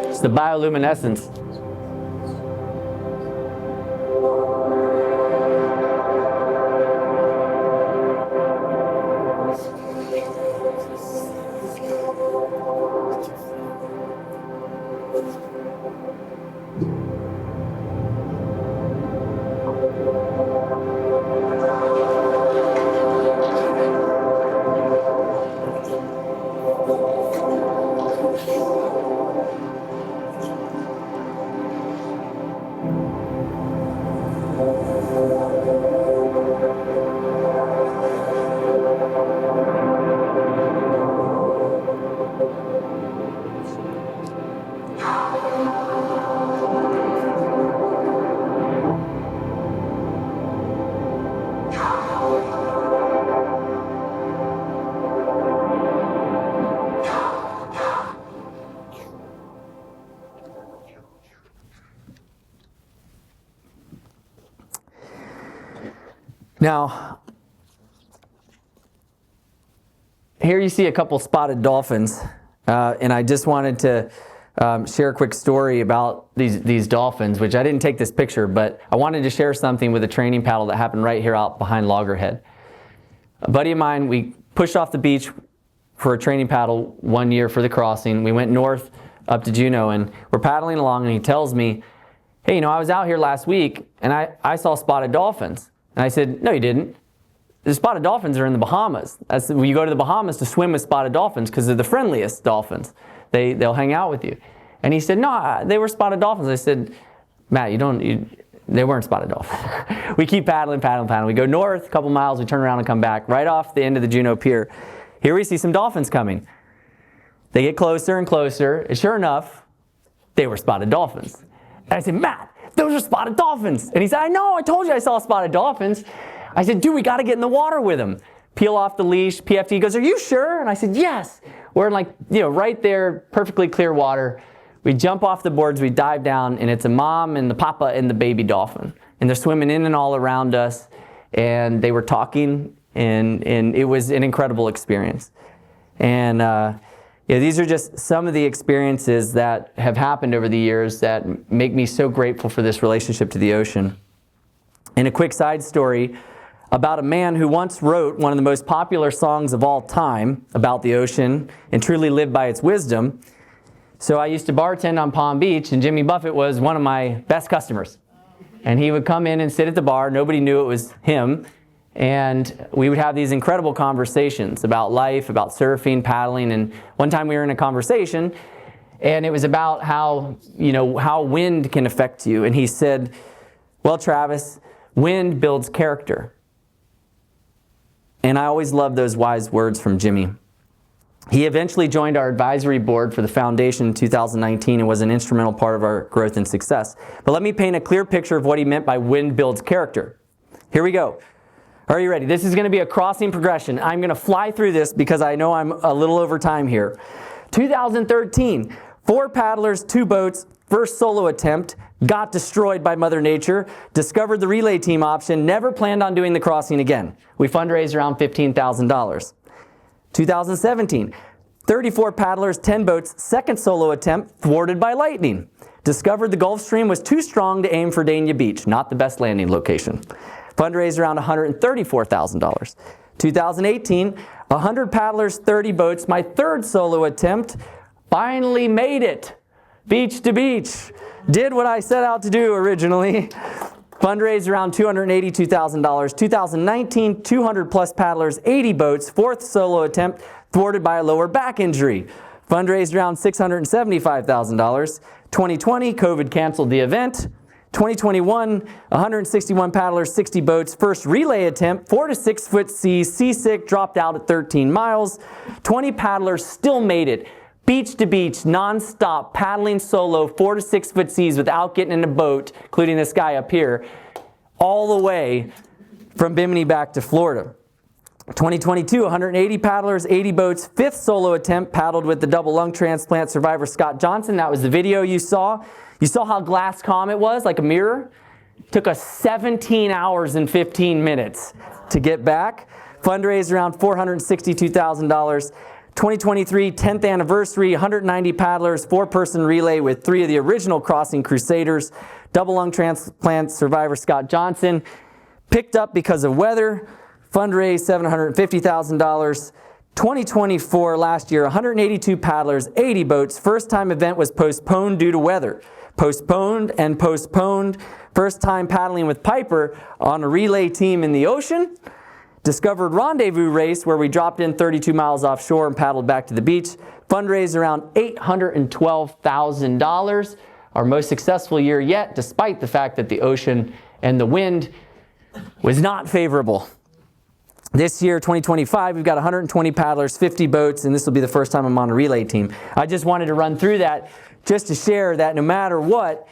A: It's the bioluminescence. Now, here you see a couple spotted dolphins, and I just wanted to share a quick story about these dolphins, which I didn't take this picture, but I wanted to share something with a training paddle that happened right here out behind Loggerhead. A buddy of mine, we pushed off the beach for a training paddle one year for the crossing. We went north up to Juno, and we're paddling along, and he tells me, hey, I was out here last week, and I saw spotted dolphins. And I said, no, you didn't. The spotted dolphins are in the Bahamas. You go to the Bahamas to swim with spotted dolphins because they're the friendliest dolphins. They'll hang out with you. And he said, no, they were spotted dolphins. I said, Matt, they weren't spotted dolphins. We keep paddling. We go north a couple miles, we turn around and come back. Right off the end of the Juno Pier, here we see some dolphins coming. They get closer and closer, and sure enough, they were spotted dolphins. And I said, Matt, those are spotted dolphins. And he said, I know, I told you I saw spotted dolphins. I said, dude, we got to get in the water with them. Peel off the leash. PFT goes, are you sure? And I said, yes. We're in right there, perfectly clear water. We jump off the boards, we dive down, and it's a mom and the papa and the baby dolphin. And they're swimming in and all around us. And they were talking, and it was an incredible experience. And these are just some of the experiences that have happened over the years that make me so grateful for this relationship to the ocean. And a quick side story about a man who once wrote one of the most popular songs of all time about the ocean and truly lived by its wisdom. So I used to bartend on Palm Beach, and Jimmy Buffett was one of my best customers. And he would come in and sit at the bar. Nobody knew it was him. And we would have these incredible conversations about life, about surfing, paddling. And one time we were in a conversation, and it was about how wind can affect you. And he said, well, Travis, wind builds character. And I always loved those wise words from Jimmy. He eventually joined our advisory board for the foundation in 2019 and was an instrumental part of our growth and success. But let me paint a clear picture of what he meant by wind builds character. Here we go. Are you ready? This is going to be a crossing progression. I'm going to fly through this because I know I'm a little over time here. 2013, 4 paddlers, 2 boats, first solo attempt, got destroyed by Mother Nature, discovered the relay team option, never planned on doing the crossing again. We fundraised around $15,000. 2017, 34 paddlers, 10 boats, second solo attempt, thwarted by lightning. Discovered the Gulf Stream was too strong to aim for Dania Beach, not the best landing location. Fundraised around $134,000. 2018, 100 paddlers, 30 boats, my third solo attempt, finally made it. Beach to beach. Did what I set out to do originally. Fundraised around $282,000. 2019, 200 plus paddlers, 80 boats, fourth solo attempt, thwarted by a lower back injury. Fundraised around $675,000. 2020, COVID canceled the event. 2021, 161 paddlers, 60 boats, first relay attempt, 4 to 6 foot seas, seasick, dropped out at 13 miles. 20 paddlers still made it. Beach to beach, non-stop, paddling solo, 4 to 6 foot seas without getting in a boat, including this guy up here, all the way from Bimini back to Florida. 2022, 180 paddlers, 80 boats, fifth solo attempt, paddled with the double lung transplant survivor Scott Johnson. That was the video you saw. You saw how glass calm it was, like a mirror? Took us 17 hours and 15 minutes to get back. Fundraised around $462,000. 2023, 10th anniversary, 190 paddlers, 4-person relay with 3 of the original Crossing Crusaders. Double lung transplant survivor Scott Johnson. Picked up because of weather. Fundraised $750,000. 2024, last year, 182 paddlers, 80 boats. First time event was postponed due to weather. Postponed and postponed. First time paddling with Piper on a relay team in the ocean. Discovered rendezvous race where we dropped in 32 miles offshore and paddled back to the beach. Fundraised around $812,000. Our most successful year yet, despite the fact that the ocean and the wind was not favorable. This year, 2025, we've got 120 paddlers, 50 boats, and this will be the first time I'm on a relay team. I just wanted to run through that just to share that no matter what,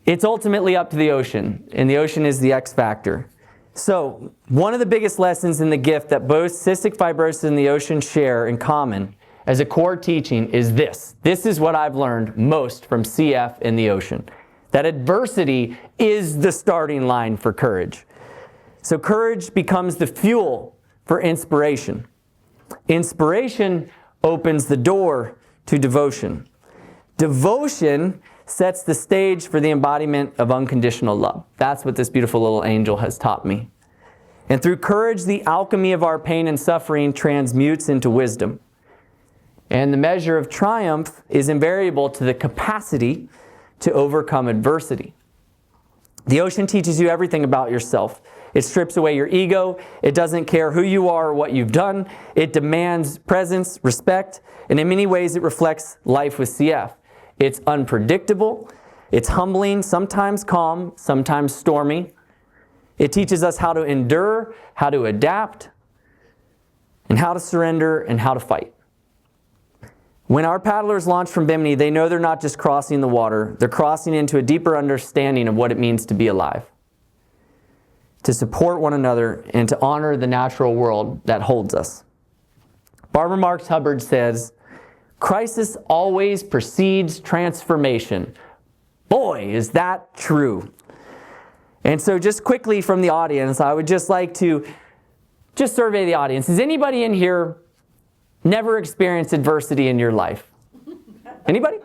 A: it's ultimately up to the ocean, and the ocean is the X factor. So, one of the biggest lessons in the gift that both cystic fibrosis and the ocean share in common as a core teaching is this. This is what I've learned most from CF and the ocean. That adversity is the starting line for courage. So courage becomes the fuel for inspiration. Inspiration opens the door to devotion. Devotion sets the stage for the embodiment of unconditional love. That's what this beautiful little angel has taught me. And through courage, the alchemy of our pain and suffering transmutes into wisdom. And the measure of triumph is invariable to the capacity to overcome adversity. The ocean teaches you everything about yourself. It strips away your ego. It doesn't care who you are or what you've done. It demands presence, respect, and in many ways it reflects life with CF. It's unpredictable. It's humbling, sometimes calm, sometimes stormy. It teaches us how to endure, how to adapt, and how to surrender and how to fight. When our paddlers launch from Bimini, they know they're not just crossing the water. They're crossing into a deeper understanding of what it means to be alive, to support one another, and to honor the natural world that holds us. Barbara Marx Hubbard says, "Crisis always precedes transformation." Boy, is that true. And so just quickly from the audience, I would just like to just survey the audience. Has anybody in here never experienced adversity in your life? Anybody?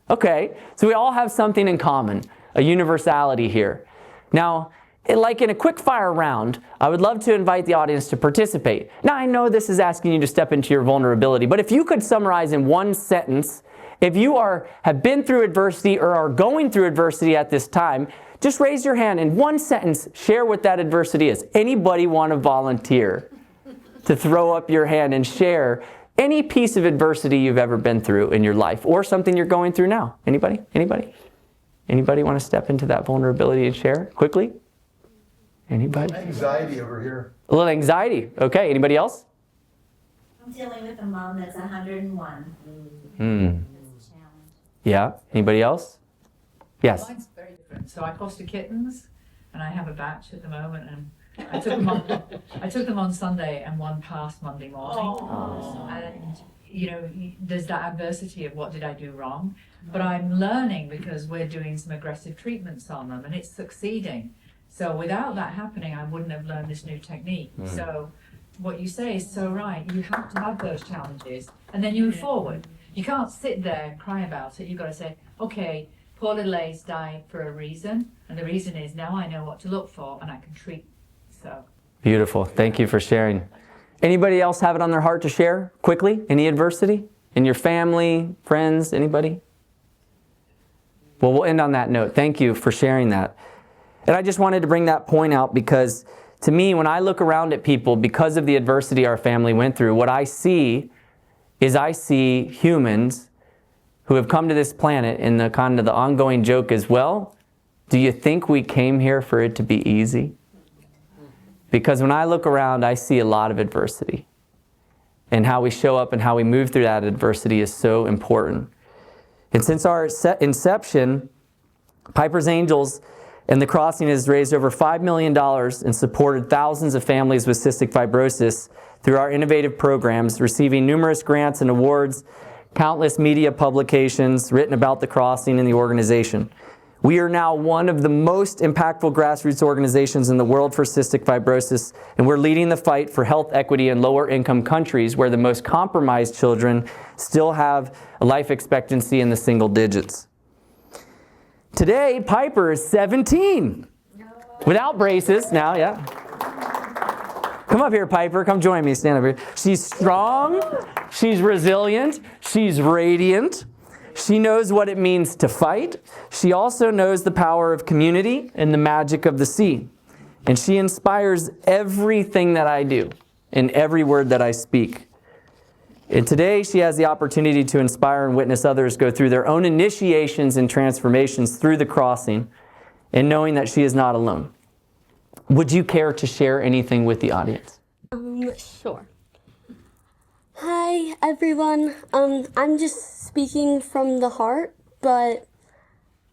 A: Okay, so we all have something in common, a universality here. Now, like in a quick fire round, I would love to invite the audience to participate. Now, I know this is asking you to step into your vulnerability, but if you could summarize in one sentence, if you have been through adversity or are going through adversity at this time, just raise your hand in one sentence, share what that adversity is. Anybody want to volunteer to throw up your hand and share any piece of adversity you've ever been through in your life or something you're going through now? Anybody? Anybody? Anybody want to step into that vulnerability and share quickly? Anybody?
B: Anxiety over here.
A: A little anxiety. Okay, anybody else?
C: I'm dealing with a mom that's 101. It's a challenge.
A: Yeah, anybody else? Yes.
D: Mine's very different. So I foster kittens, and I have a batch at the moment, and I took them on Sunday, and one passed Monday morning. And there's that adversity of what did I do wrong, but I'm learning because we're doing some aggressive treatments on them and it's succeeding. So without that happening, I wouldn't have learned this new technique. So what you say is so right. You have to have those challenges and then you move forward. You can't sit there and cry about it. You've got to say, okay, poor little A's died for a reason, and the reason is now I know what to look for and I can treat. So
A: beautiful. Thank you for sharing. Anybody else have it on their heart to share quickly? Any adversity in your family, friends, anybody? Well, we'll end on that note. Thank you for sharing that. And I just wanted to bring that point out because to me, when I look around at people, because of the adversity our family went through, what I see is I see humans who have come to this planet, and the kind of the ongoing joke is, well, do you think we came here for it to be easy? Because when I look around, I see a lot of adversity. And how we show up and how we move through that adversity is so important. And since our inception, Piper's Angels and the Crossing has raised over $5 million and supported thousands of families with cystic fibrosis through our innovative programs, receiving numerous grants and awards, countless media publications written about the Crossing and the organization. We are now one of the most impactful grassroots organizations in the world for cystic fibrosis, and we're leading the fight for health equity in lower income countries where the most compromised children still have a life expectancy in the single digits. Today, Piper is 17, without braces now, yeah. Come up here, Piper. Come join me. Stand up here. She's strong. She's resilient. She's radiant. She knows what it means to fight. She also knows the power of community and the magic of the sea. And she inspires everything that I do and every word that I speak. And today she has the opportunity to inspire and witness others go through their own initiations and transformations through the Crossing, and knowing that she is not alone. Would you care to share anything with the audience?
B: Sure. Hi, everyone. I'm just speaking from the heart, but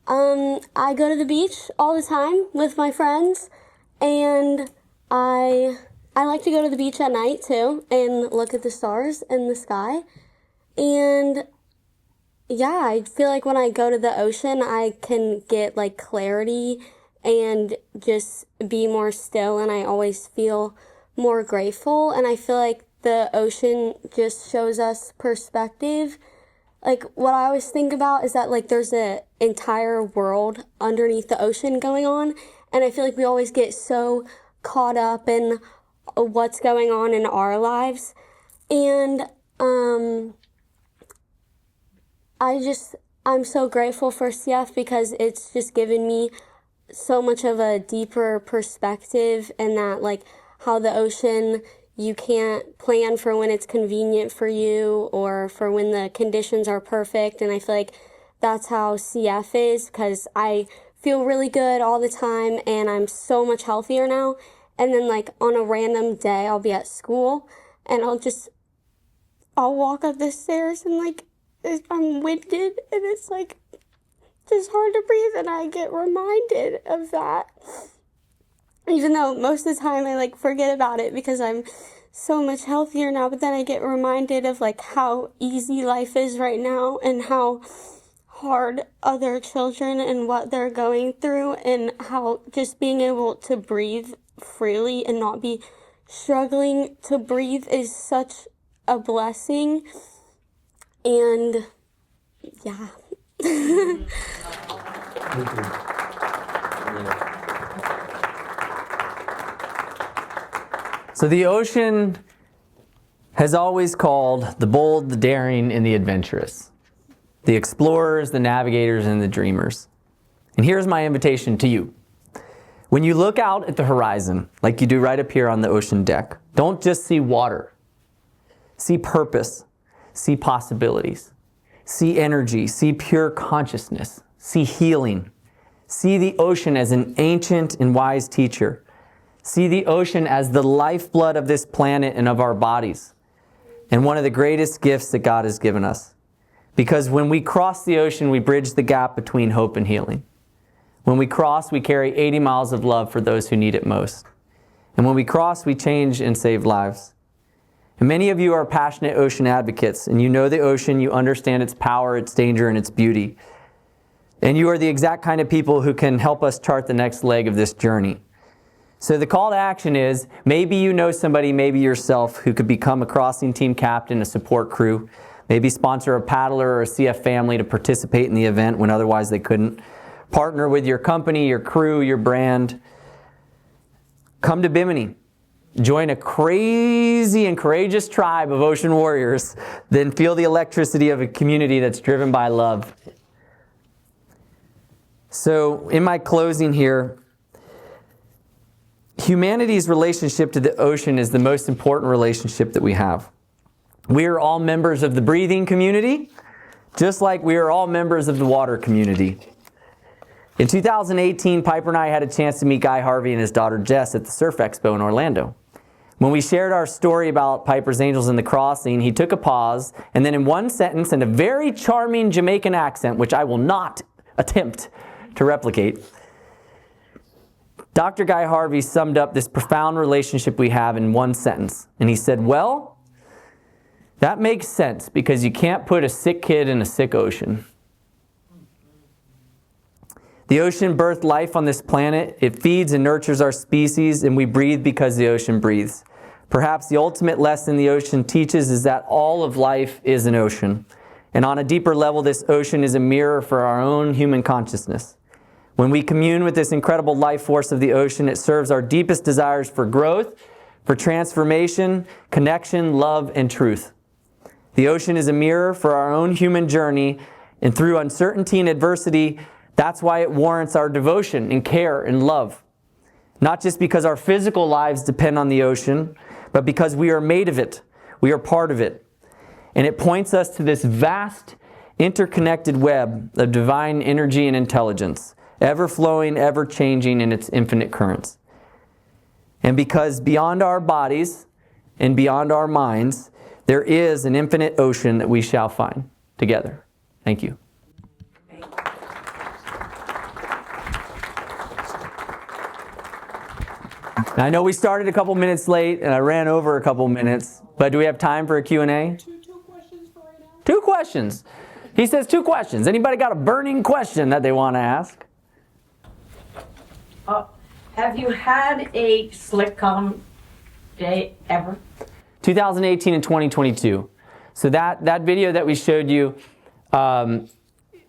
B: I go to the beach all the time with my friends, and I like to go to the beach at night too and look at the stars in the sky. And yeah, I feel like when I go to the ocean, I can get like clarity and just be more still, and I always feel more grateful. And I feel like the ocean just shows us perspective. Like what I always think about is that like there's an entire world underneath the ocean going on, and I feel like we always get so caught up in what's going on in our lives. And I'm so grateful for CF because it's just given me so much of a deeper perspective, and that like how the ocean, you can't plan for when it's convenient for you or for when the conditions are perfect. And I feel like that's how CF is, because I feel really good all the time and I'm so much healthier now. And then like on a random day I'll be at school and I'll walk up the stairs and like I'm winded and it's like just hard to breathe, and I get reminded of that. Even though most of the time I like forget about it because I'm so much healthier now, but then I get reminded of like how easy life is right now and how hard other children and what they're going through, and how just being able to breathe freely and not be struggling to breathe is such a blessing. And yeah.
A: So the ocean has always called the bold, the daring, and the adventurous, the explorers, the navigators, and the dreamers. And here's my invitation to you. When you look out at the horizon, like you do right up here on the ocean deck, don't just see water. See purpose, see possibilities, see energy, see pure consciousness, see healing. See the ocean as an ancient and wise teacher. See the ocean as the lifeblood of this planet and of our bodies, and one of the greatest gifts that God has given us. Because when we cross the ocean, we bridge the gap between hope and healing. When we cross, we carry 80 miles of love for those who need it most. And when we cross, we change and save lives. And many of you are passionate ocean advocates, and you know the ocean, you understand its power, its danger, and its beauty. And you are the exact kind of people who can help us chart the next leg of this journey. So the call to action is, maybe you know somebody, maybe yourself, who could become a crossing team captain, a support crew, maybe sponsor a paddler or a CF family to participate in the event when otherwise they couldn't. Partner with your company, your crew, your brand. Come to Bimini. Join a crazy and courageous tribe of ocean warriors. Then feel the electricity of a community that's driven by love. So, in my closing here, humanity's relationship to the ocean is the most important relationship that we have. We are all members of the breathing community, just like we are all members of the water community. In 2018, Piper and I had a chance to meet Guy Harvey and his daughter Jess at the Surf Expo in Orlando. When we shared our story about Piper's Angels in the Crossing, he took a pause, and then in one sentence, in a very charming Jamaican accent, which I will not attempt to replicate, Dr. Guy Harvey summed up this profound relationship we have in one sentence. And he said, well, that makes sense because you can't put a sick kid in a sick ocean. The ocean birthed life on this planet. It feeds and nurtures our species, and we breathe because the ocean breathes. Perhaps the ultimate lesson the ocean teaches is that all of life is an ocean. And on a deeper level, this ocean is a mirror for our own human consciousness. When we commune with this incredible life force of the ocean, it serves our deepest desires for growth, for transformation, connection, love, and truth. The ocean is a mirror for our own human journey, and through uncertainty and adversity, that's why it warrants our devotion and care and love. Not just because our physical lives depend on the ocean, but because we are made of it. We are part of it. And it points us to this vast, interconnected web of divine energy and intelligence, ever-flowing, ever-changing in its infinite currents. And because beyond our bodies and beyond our minds, there is an infinite ocean that we shall find together. Thank you. Now, I know we started a couple minutes late and I ran over a couple minutes, but do we have time for a Q&A?
E: Two questions for right now?
A: 2 questions. He says 2 questions. Anybody got a burning question that they want to ask?
E: Have you had a slick calm day ever?
A: 2018 and 2022. So that video that we showed you,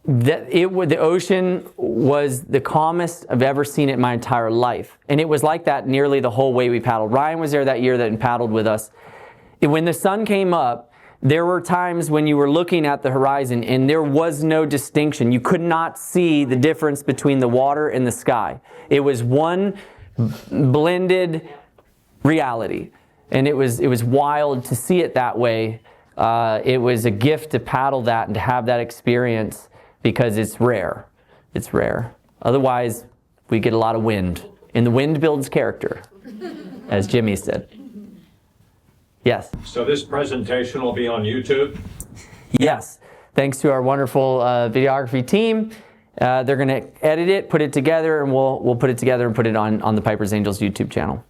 A: the ocean was the calmest I've ever seen it in my entire life. And it was like that nearly the whole way we paddled. Ryan was there that year that paddled with us. When the sun came up, there were times when you were looking at the horizon and there was no distinction. You could not see the difference between the water and the sky. It was one blended reality. And it was wild to see it that way. It was a gift to paddle that and to have that experience because it's rare. It's rare. Otherwise, we get a lot of wind. And the wind builds character, as Jimmy said. Yes?
F: So this presentation will be on YouTube?
A: Yes. Thanks to our wonderful videography team. They're going to edit it, put it together, and we'll put it together and put it on the Piper's Angels YouTube channel.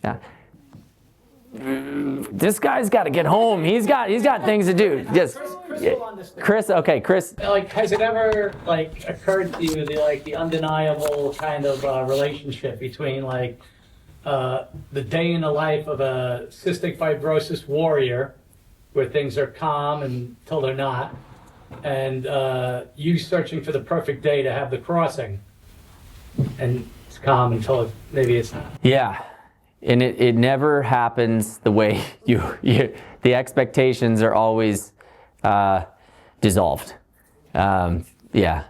A: Yeah. This guy's got to get home. He's got things to do. Yes. Chris, okay, Chris.
G: Like, has it ever occurred to you the undeniable kind of relationship between the day in the life of a cystic fibrosis warrior, where things are calm until they're not, and you searching for the perfect day to have the crossing, and it's calm until maybe it's not.
A: Yeah. And it never happens the way the expectations are always dissolved. Yeah, yeah,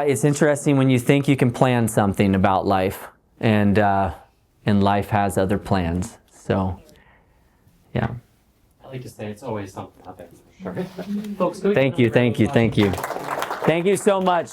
A: it's interesting when you think you can plan something about life, and life has other plans. So, yeah.
H: I like to say it's always something out there for sure. Folks,
A: Thank you so much.